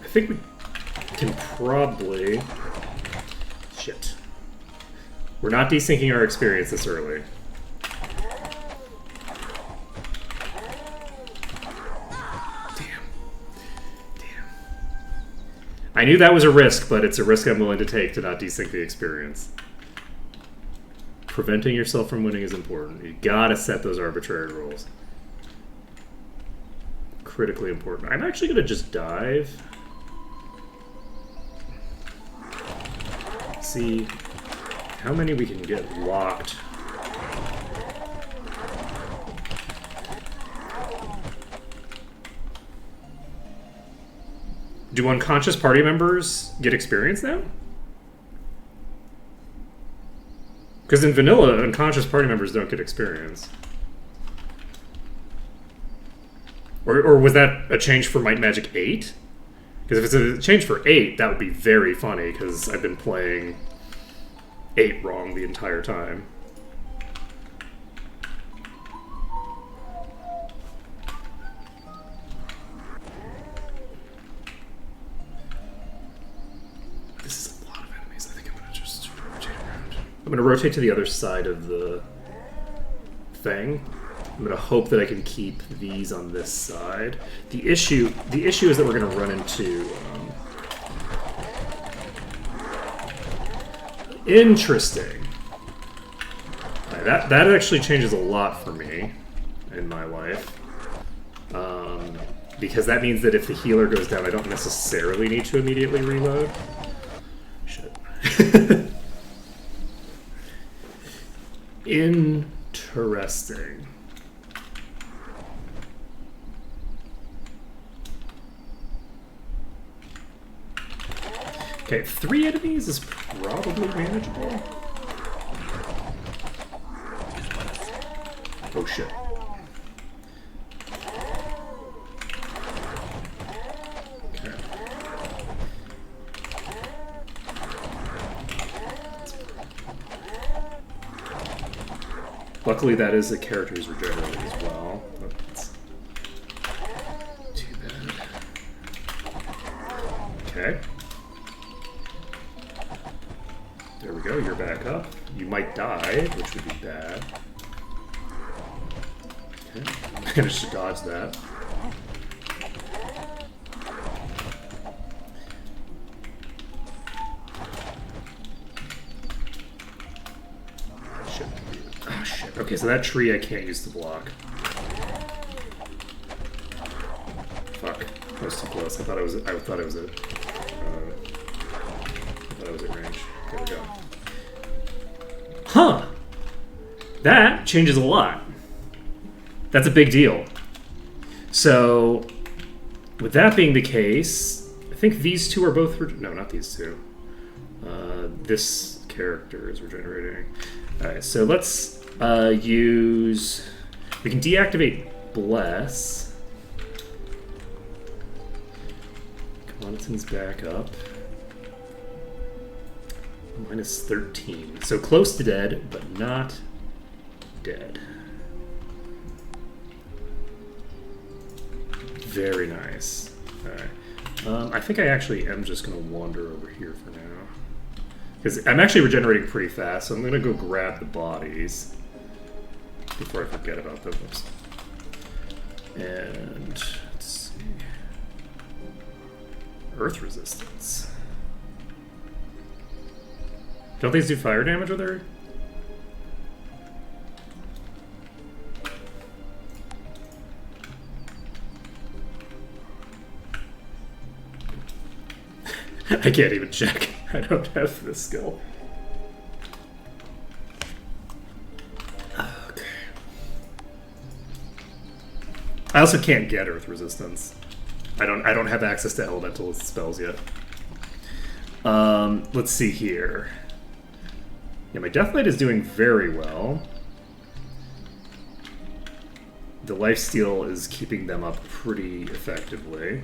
Speaker 2: I think we can probably... Shit. We're not desyncing our experience this early. I knew that was a risk, but it's a risk I'm willing to take to not desync the experience. Preventing yourself from winning is important. You gotta set those arbitrary rules. Critically important. I'm actually gonna just dive. See how many we can get locked. Do unconscious party members get experience now? Because in vanilla, unconscious party members don't get experience. Or was that a change for Might Magic 8? Because if it's a change for 8, that would be very funny, because I've been playing 8 wrong the entire time. I'm going to rotate to the other side of the thing. I'm going to hope that I can keep these on this side. The issue is that we're going to run into... Interesting. That actually changes a lot for me in my life. because that means that if the healer goes down, I don't necessarily need to immediately reload. Shit. Interesting. Okay, 3 enemies is probably manageable. Oh shit. Okay. Luckily, that is a character who's regenerated as well. That's too bad. Okay. There we go, you're back up. You might die, which would be bad. Okay. Managed to dodge that. Shit. Oh shit. Okay, so that tree I can't use to block. Fuck. That was too close. I thought it was at range. There we go. Huh! That changes a lot. That's a big deal. So, with that being the case, I think these two are both... no, not these two. This character is regenerating. Alright, so let's use... We can deactivate Bless. Commoditon's back up. Minus 13. So close to dead, but not dead. Very nice. Alright. I think I actually am just going to wander over here for now. Because I'm actually regenerating pretty fast, so I'm going to go grab the bodies before I forget about them. Oops. And let's see. Earth resistance. Don't these do fire damage with her? I can't even check. I don't have this skill. Okay. I also can't get earth resistance. I don't have access to elemental spells yet. Let's see here. Yeah, my Deathlight is doing very well. The lifesteal is keeping them up pretty effectively.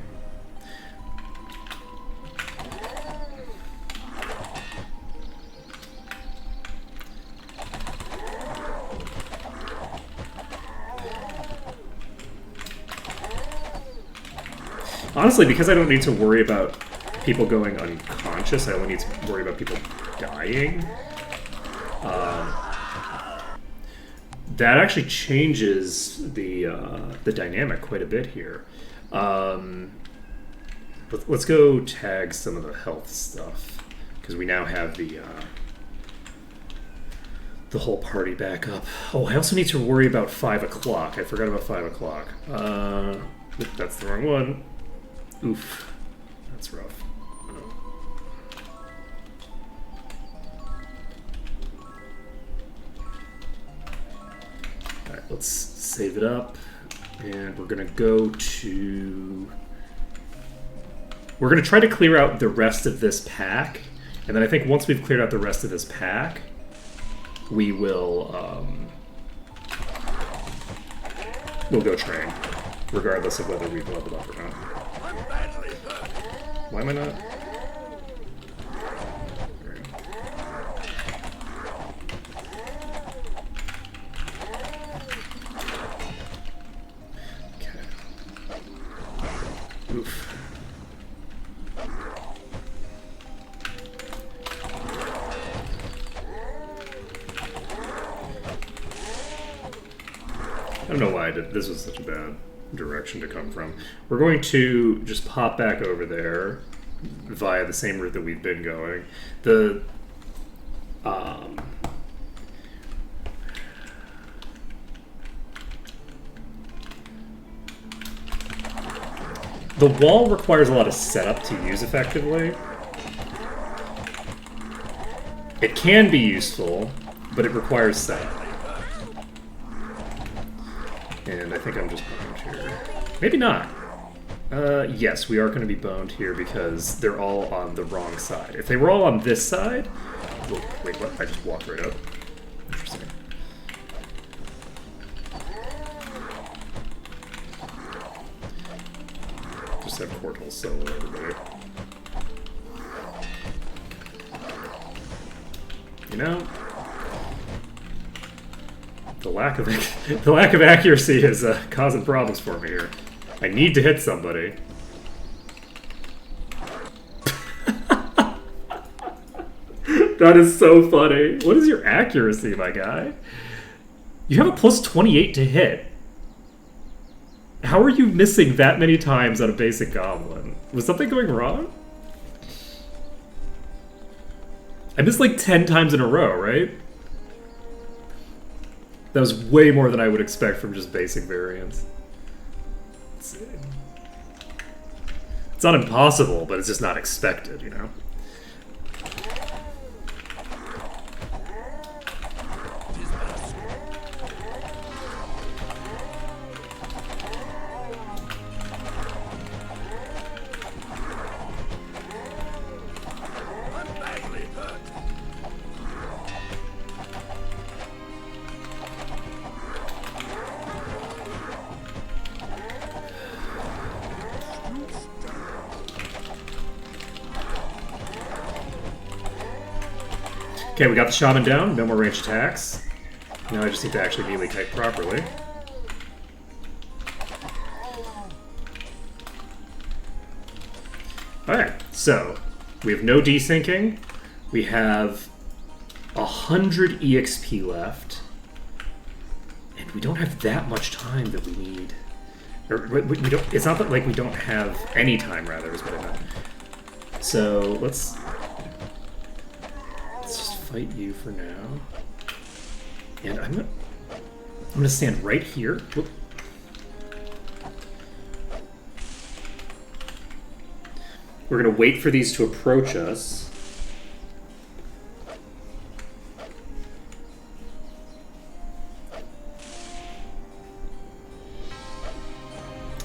Speaker 2: Honestly, because I don't need to worry about people going unconscious, I only need to worry about people dying. That actually changes the dynamic quite a bit here. But let's go tag some of the health stuff, because we now have the whole party back up. Oh, I also need to worry about 5 o'clock. I forgot about 5 o'clock. That's the wrong one. Oof, that's rough. Alright, let's save it up, and we're gonna go to... We're gonna try to clear out the rest of this pack, and then I think once we've cleared out the rest of this pack, we will, we'll go train, regardless of whether we've leveled up or not. Why am I not? There we go. Okay. Oof. I don't know why this was such a bad direction to come from. We're going to just pop back over there via the same route that we've been going. The The wall requires a lot of setup to use effectively. It can be useful, but it requires setup. And I think I'm just boned here. Maybe not. Yes, we are going to be boned here because they're all on the wrong side. If they were all on this side... Whoa, wait, what? I just walked right up. Interesting. Just have Portal solo everybody. You know, the lack of accuracy is causing problems for me here. I need to hit somebody. That is so funny. What is your accuracy, my guy? You have a plus 28 to hit. How are you missing that many times on a basic goblin? Was something going wrong? I missed like 10 times in a row, right? That was way more than I would expect from just basic variants. It's not impossible, but it's just not expected, you know? Okay, we got the shaman down. No more ranged attacks. Now I just need to actually melee kite properly. Alright, so we have no desyncing. We have 100 EXP left. And we don't have that much time that we need. Or, we don't, it's not that like we don't have any time, rather, is what I meant. So let's just fight you for now. And I'm gonna stand right here. Whoop. We're gonna wait for these to approach us.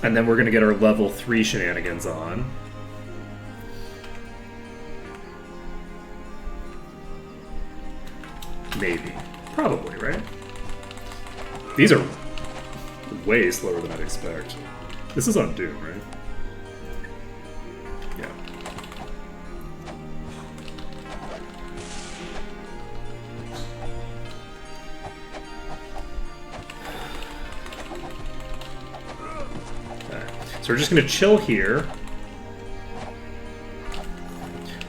Speaker 2: And then we're gonna get our level 3 shenanigans on. Maybe. Probably, right? These are way slower than I'd expect. This is on Doom, right? Yeah. Okay. So we're just going to chill here.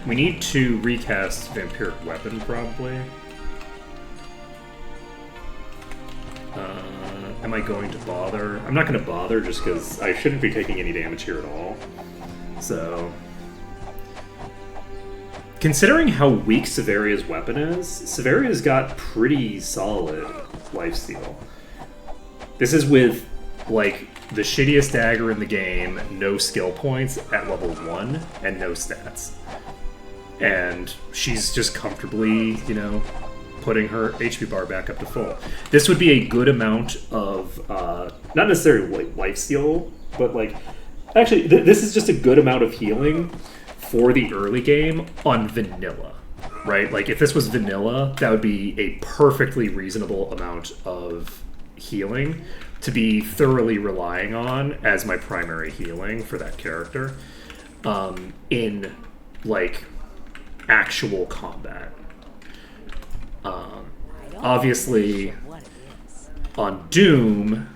Speaker 2: We need to recast Vampiric Weapon, probably. Am I going to bother? I'm not going to bother just because I shouldn't be taking any damage here at all. So... Considering how weak Severia's weapon is, Severia's got pretty solid lifesteal. This is with, like, the shittiest dagger in the game, no skill points at level 1, and no stats. And she's just comfortably, you know, putting her HP bar back up to full. This would be a good amount of, not necessarily like lifesteal, but like, actually, this is just a good amount of healing for the early game on vanilla, right? Like, if this was vanilla, that would be a perfectly reasonable amount of healing to be thoroughly relying on as my primary healing for that character in, like, actual combat. Obviously, on Doom,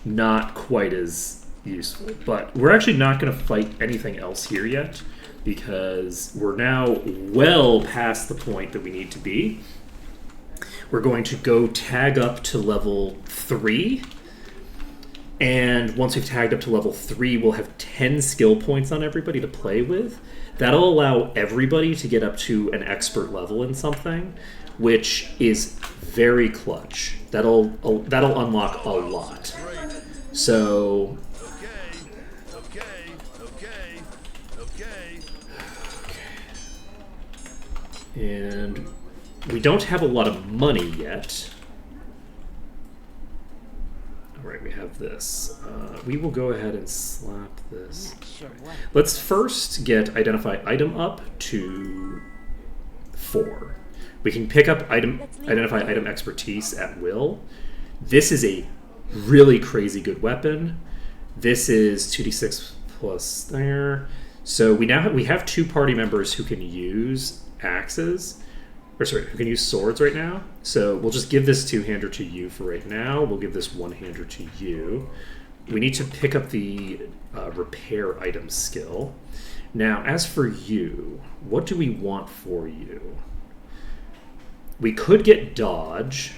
Speaker 2: not quite as useful. But we're actually not going to fight anything else here yet, because we're now well past the point that we need to be. We're going to go tag up to level 3. And once we've tagged up to level 3, we'll have 10 skill points on everybody to play with. That'll allow everybody to get up to an expert level in something, which is very clutch. That'll unlock a lot. So
Speaker 4: Okay, okay, okay.
Speaker 2: And we don't have a lot of money yet. All right, we have this. We will go ahead and slap this.
Speaker 3: Not sure what.
Speaker 2: Let's first get identify item up to 4. We can pick up identify item expertise at will. This is a really crazy good weapon. This is 2d6 plus there. So we have 2 party members who can use axes. Or sorry, who can use swords right now. So we'll just give this 2-hander to you for right now. We'll give this 1-hander to you. We need to pick up the repair item skill. Now, as for you, what do we want for you? We could get dodge,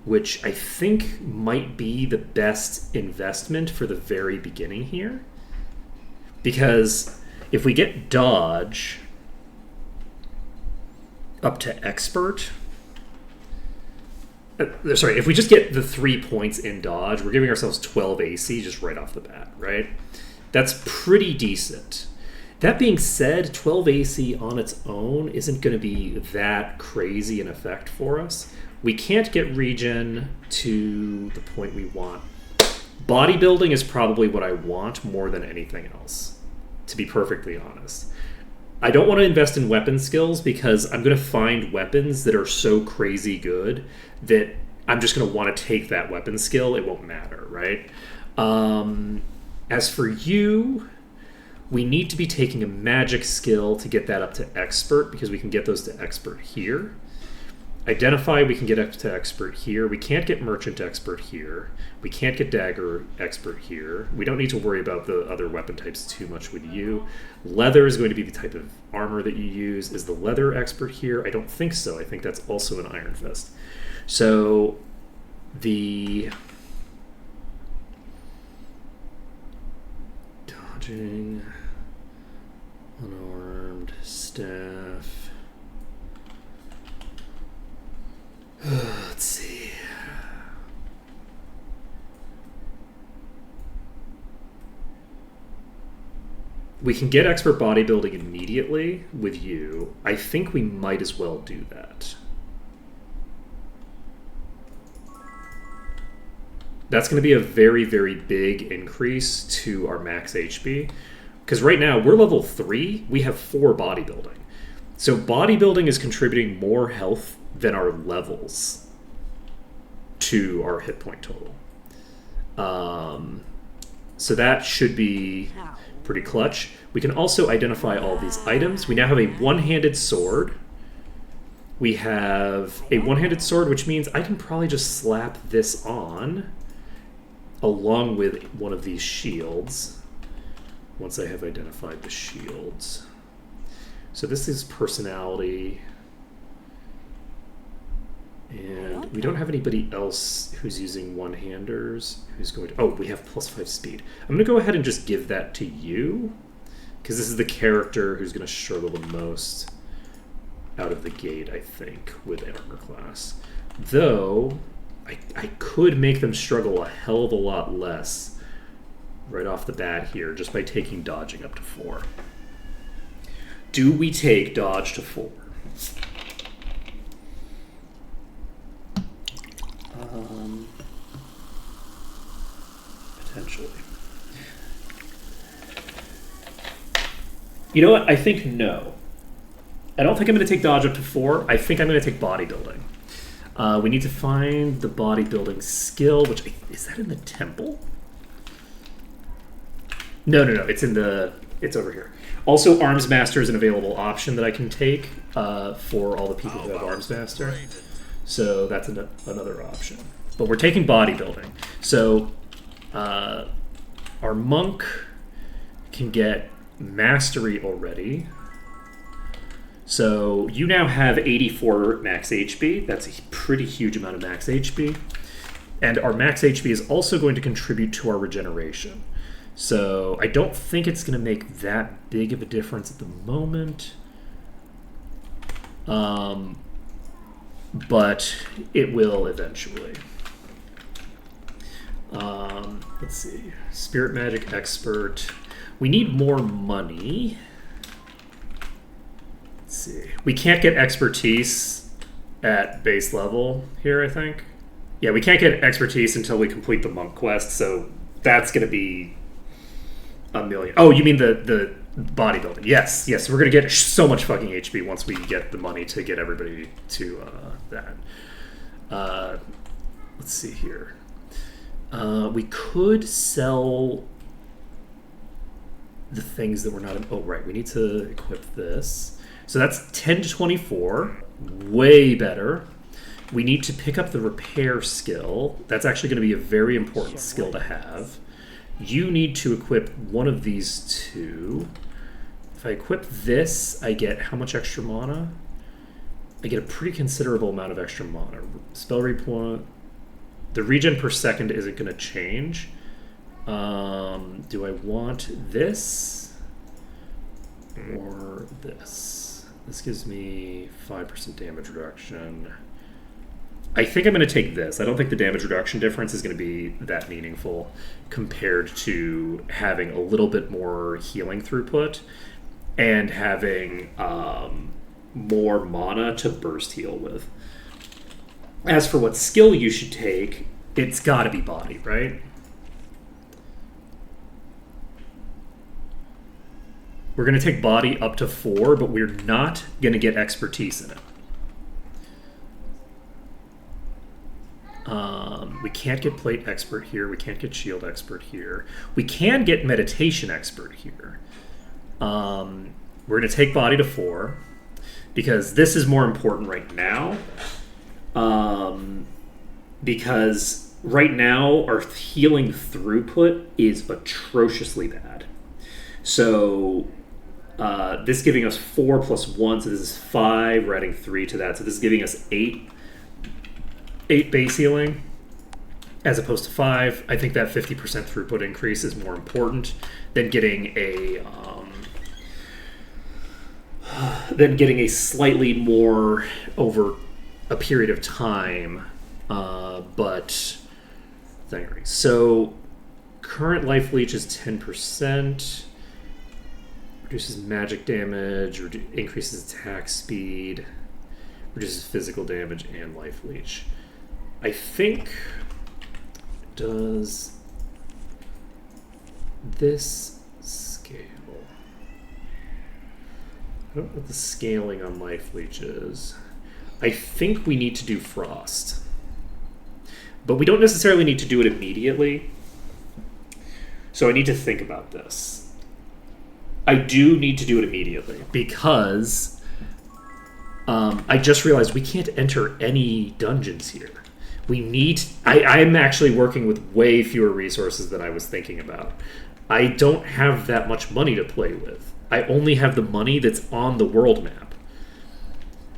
Speaker 2: which I think might be the best investment for the very beginning here. Because if we get dodge up to expert, sorry, if we just get the 3 points in dodge, we're giving ourselves 12 AC just right off the bat, right? That's pretty decent. That being said, 12 AC on its own isn't going to be that crazy an effect for us. We can't get regen to the point we want. Bodybuilding is probably what I want more than anything else, to be perfectly honest. I don't want to invest in weapon skills because I'm going to find weapons that are so crazy good that I'm just going to want to take that weapon skill. It won't matter, right? As for you, we need to be taking a magic skill to get that up to expert because we can get those to expert here. Identify, we can get up to expert here. We can't get merchant expert here. We can't get dagger expert here. We don't need to worry about the other weapon types too much with you. Leather is going to be the type of armor that you use. Is the leather expert here? I don't think so. I think that's also an Iron Fist. So the dodging, unarmed, staff. Let's see. We can get expert bodybuilding immediately with you. I think we might as well do that. That's going to be a very, very big increase to our max HP. Because right now, we're level 3. We have 4 bodybuilding. So bodybuilding is contributing more health than our levels to our hit point total. So that should be pretty clutch. We can also identify all these items. We now have a one-handed sword. We have a one-handed sword, which means I can probably just slap this on along with one of these shields once I have identified the shields. So this is personality. And we don't have anybody else who's using one-handers who's going to... Oh, we have +5 speed. I'm going to go ahead and just give that to you, because this is the character who's going to struggle the most out of the gate, I think, with armor class. Though, I could make them struggle a hell of a lot less right off the bat here, just by taking dodging up to 4. Do we take dodge to 4? Potentially. You know what? I think no. I don't think I'm going to take dodge up to 4. I think I'm going to take bodybuilding. We need to find the bodybuilding skill, which... Is that in the temple? No. It's in the... It's over here. Also, Arms Master is an available option that I can take for all the people who have Arms Master. So that's another option. But we're taking bodybuilding. So our monk can get mastery already. So you now have 84 max HP. That's a pretty huge amount of max HP. And our max HP is also going to contribute to our regeneration. So I don't think it's going to make that big of a difference at the moment. But it will eventually. Let's see. Spirit Magic Expert. We need more money. Let's see. We can't get expertise at base level here, I think. Yeah, we can't get expertise until we complete the monk quest, so that's going to be $1 million. Oh, you mean the bodybuilding? Yes, yes. We're going to get so much fucking HP once we get the money to get everybody to that. Let's see here. We could sell the things that we're not... Oh, right. We need to equip this. So that's 10 to 24. Way better. We need to pick up the repair skill. That's actually going to be a very important skill to have. You need to equip one of these two. If I equip this, I get how much extra mana? I get a pretty considerable amount of extra mana. Spell replay. The regen per second isn't going to change. Do I want this or this? This gives me 5% damage reduction. I think I'm going to take this. I don't think the damage reduction difference is going to be that meaningful compared to having a little bit more healing throughput and having more mana to burst heal with. As for what skill you should take, it's got to be body, right? We're going to take body up to 4, but we're not going to get expertise in it. We can't get plate expert here. We can't get shield expert here. We can get meditation expert here. We're going to take body to 4 because this is more important right now. Because right now our healing throughput is atrociously bad. So this giving us 4 plus 1, so this is 5. We're adding 3 to that, so this is giving us 8 base healing as opposed to 5. I think that 50% throughput increase is more important than getting a slightly more over a period of time. But anyway, so current life leech is 10%. Reduces magic damage, increases attack speed, reduces physical damage and life leech. I think does this scale? I don't know what the scaling on life leech is. I think we need to do frost. But we don't necessarily need to do it immediately. So I need to think about this. I do need to do it immediately because I just realized we can't enter any dungeons here. We need... I'm actually working with way fewer resources than I was thinking about. I don't have that much money to play with. I only have the money that's on the world map.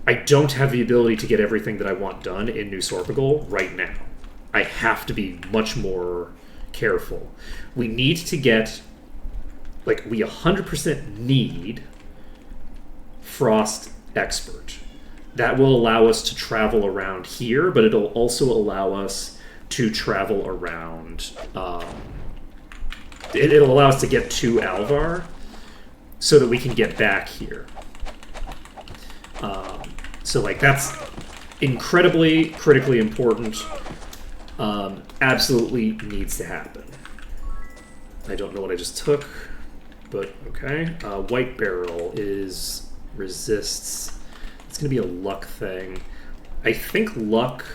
Speaker 2: I don't have the ability to get everything that I want done in New Sorpigal right now. I have to be much more careful. We need to get... Like, we 100% need Frost Expert. That will allow us to travel around here, but it'll also allow us to travel around... it'll allow us to get to Alvar so that we can get back here. So, like, that's incredibly, critically important. Absolutely needs to happen. I don't know what I just took, but okay. White Barrel is resists. It's going to be a luck thing. I think luck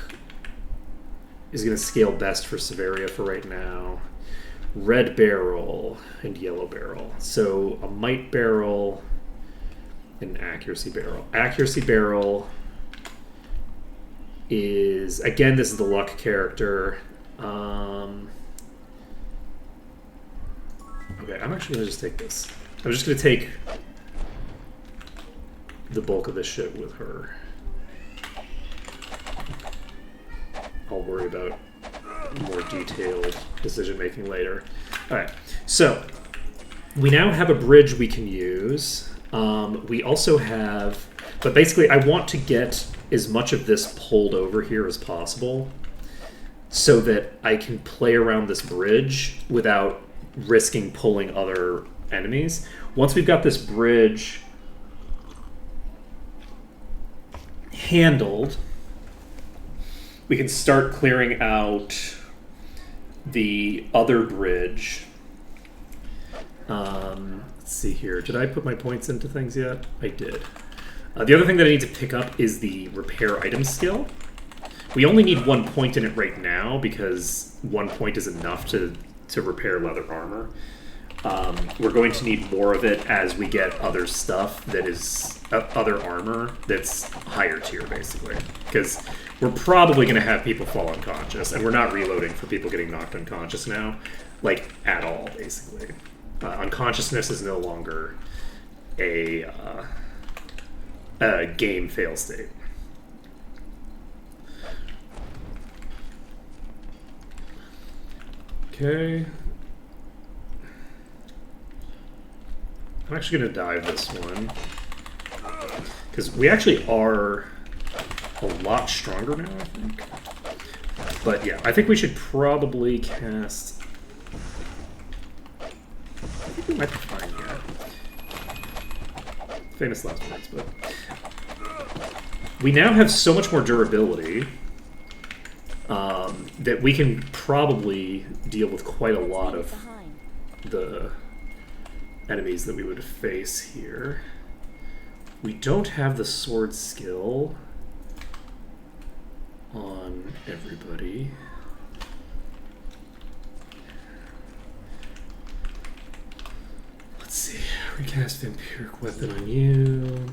Speaker 2: is going to scale best for Severia for right now. Red Barrel and Yellow Barrel. So a Might Barrel and an Accuracy Barrel. Accuracy Barrel is, again, this is the luck character. Okay, I'm actually going to just take this. I'm just going to take the bulk of this shit with her. I'll worry about more detailed decision-making later. Alright, so we now have a bridge we can use. We also have... But basically, I want to get as much of this pulled over here as possible so that I can play around this bridge without risking pulling other enemies. Once we've got this bridge handled, we can start clearing out the other bridge. Let's see here. Did I put my points into things yet? I did. The other thing that I need to pick up is the repair item skill. We only need 1 point in it right now because 1 point is enough to repair leather armor. We're going to need more of it as we get other stuff that is other armor that's higher tier, basically. Because we're probably going to have people fall unconscious, and we're not reloading for people getting knocked unconscious now, like, at all, basically. Unconsciousness is no longer a game fail state. Okay. I'm actually going to dive this one. Because we actually are a lot stronger now, I think. But yeah, I think we should probably cast... I think we might be fine here. Famous last words, but... We now have so much more durability that we can probably deal with quite a lot of the enemies that we would face here. We don't have the sword skill on everybody. Let's see. Recast vampiric weapon on you.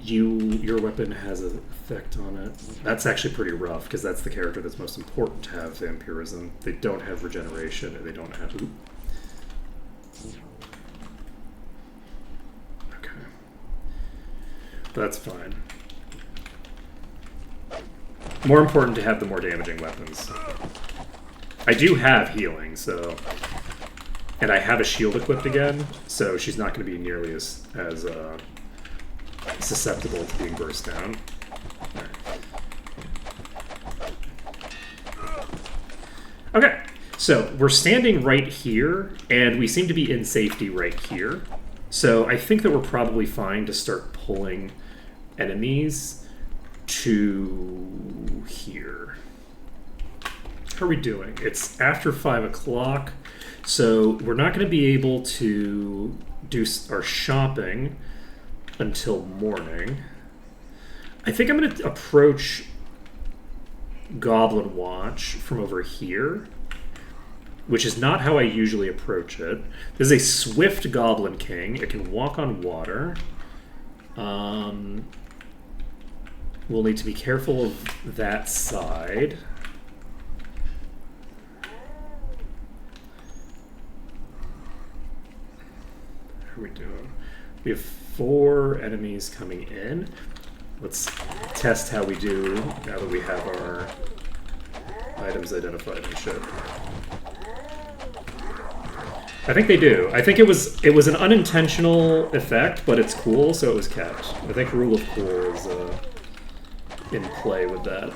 Speaker 2: Your weapon has an effect on it. That's actually pretty rough because that's the character that's most important to have vampirism. They don't have regeneration and they don't have... Ooh. Okay. That's fine. More important to have the more damaging weapons. I do have healing, so... And I have a shield equipped again, so she's not going to be nearly as susceptible to being burst down. Right. Okay, so we're standing right here, and we seem to be in safety right here. So I think that we're probably fine to start pulling enemies to here. How are we doing? It's after 5 o'clock, so we're not going to be able to do our shopping until morning. I think I'm going to approach Goblin Watch from over here, which is not how I usually approach it. This is a swift Goblin King. It can walk on water. We'll need to be careful of that side. How are we doing? We have 4 enemies coming in. Let's test how we do now that we have our items identified and shit. I think they do. I think it was an unintentional effect, but it's cool, so it was kept. I think rule of cool is in play with that.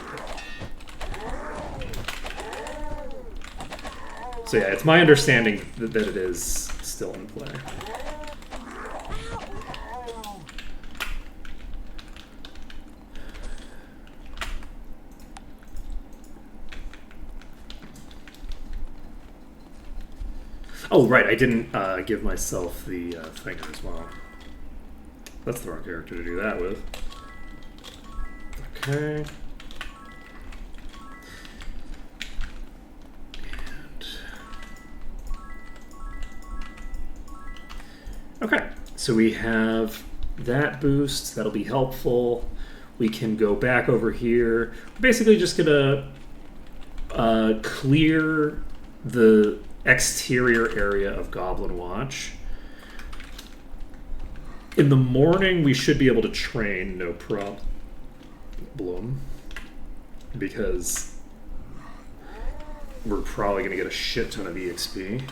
Speaker 2: So yeah, it's my understanding that it is still in play. Oh, right, I didn't give myself the thing as well. That's the wrong character to do that with. Okay. And... Okay, so we have that boost. That'll be helpful. We can go back over here. We're basically just gonna clear the exterior area of Goblin Watch. In the morning, we should be able to train, no problem, because we're probably going to get a shit ton of EXP.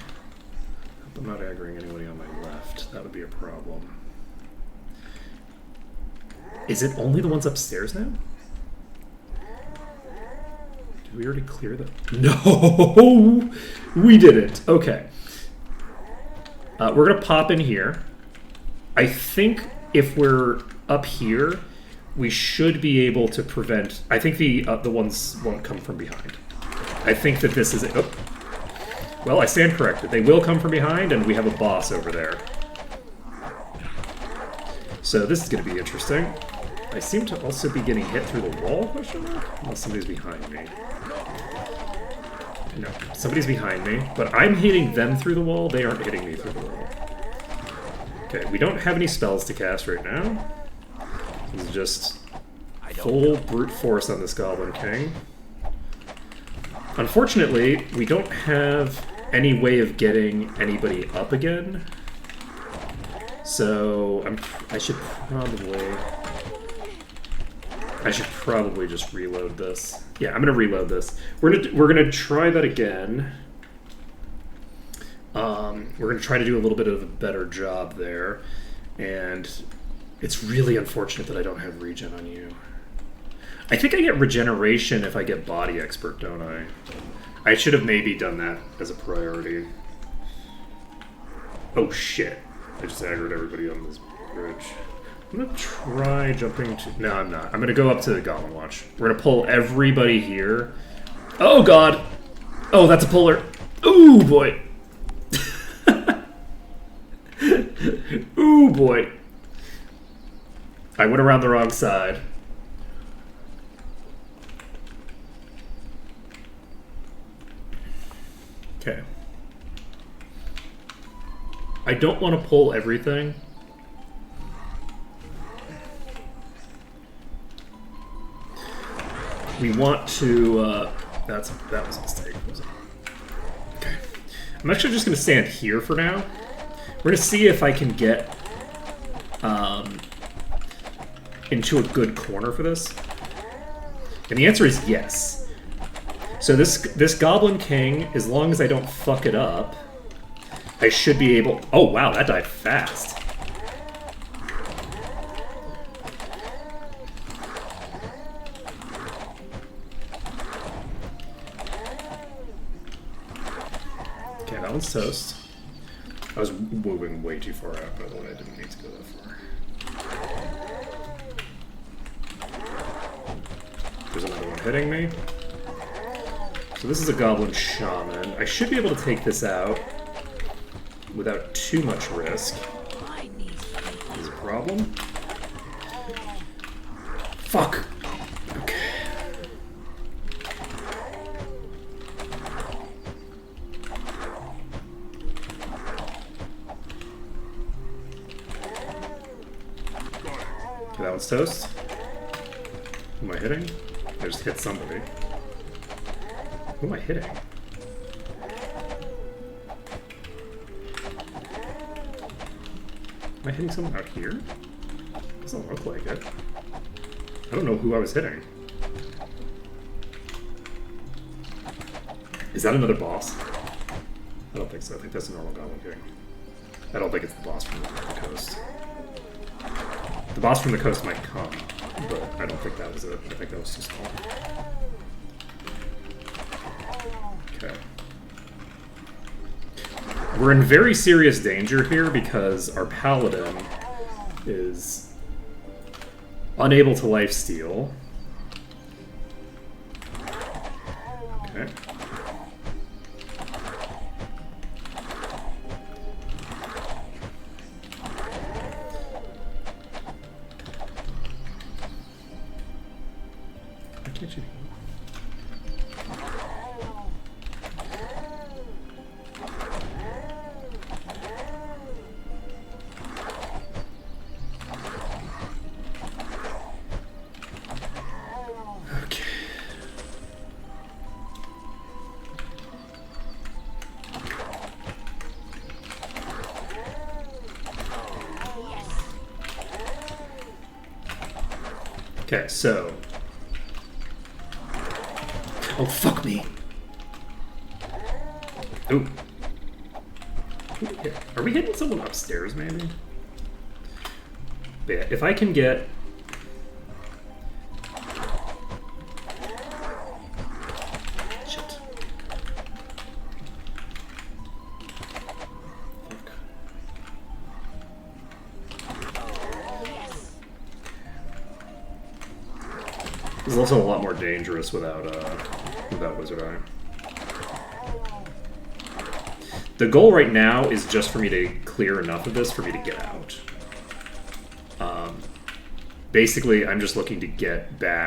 Speaker 2: I'm not aggroing anybody on my left. That would be a problem. Is it only the ones upstairs now? Did we already clear that? No! We didn't. Okay. We're going to pop in here. I think if we're up here, we should be able to prevent... I think the ones won't come from behind. I think that this is... Oh. Well, I stand corrected. They will come from behind, and we have a boss over there. So this is going to be interesting. I seem to also be getting hit through the wall, question mark? Unless somebody's behind me. No, somebody's behind me, but I'm hitting them through the wall. They aren't hitting me through the wall. Okay, we don't have any spells to cast right now. This is just full brute force on this Goblin King. Unfortunately, we don't have any way of getting anybody up again. So I should probably just reload this. Yeah, I'm gonna reload this. We're gonna try that again. We're gonna try to do a little bit of a better job there, and it's really unfortunate that I don't have regen on you. I think I get regeneration if I get body expert, don't I? I should have maybe done that as a priority. Oh shit! I just aggroed everybody on this bridge. I'm gonna try jumping to... No, I'm not. I'm gonna go up to the Goblin Watch. We're gonna pull everybody here. Oh god! Oh, that's a puller. Ooh, boy! Ooh, boy. I went around the wrong side. Okay. I don't want to pull everything. We want to, that was a mistake, wasn't it? Okay. I'm actually just going to stand here for now. We're going to see if I can get into a good corner for this. And the answer is yes. So this Goblin King, as long as I don't fuck it up, I should be able... Oh, wow, that died fast. Okay, that one's toast. I was moving way too far out, by the way. I didn't need to go that far. There's another one hitting me. So this is a Goblin Shaman. I should be able to take this out without too much risk. Is a problem? Fuck! Okay. Okay, that one's toast. Who am I hitting? I just hit somebody. Who am I hitting? Am I hitting someone out here? Doesn't look like it. I don't know who I was hitting. Is that another boss? I don't think so. I think that's a normal Goblin King. I don't think it's the boss from the coast. The boss from the coast might come, but I don't think that was it. I think that was too small. Okay. We're in very serious danger here because our paladin is unable to lifesteal. Okay. Why can't you... Okay, so... Oh, fuck me! Ooh. Are we hitting someone upstairs, maybe? But yeah, if I can get... It's also a lot more dangerous without Wizard Eye. The goal right now is just for me to clear enough of this for me to get out. Basically, I'm just looking to get back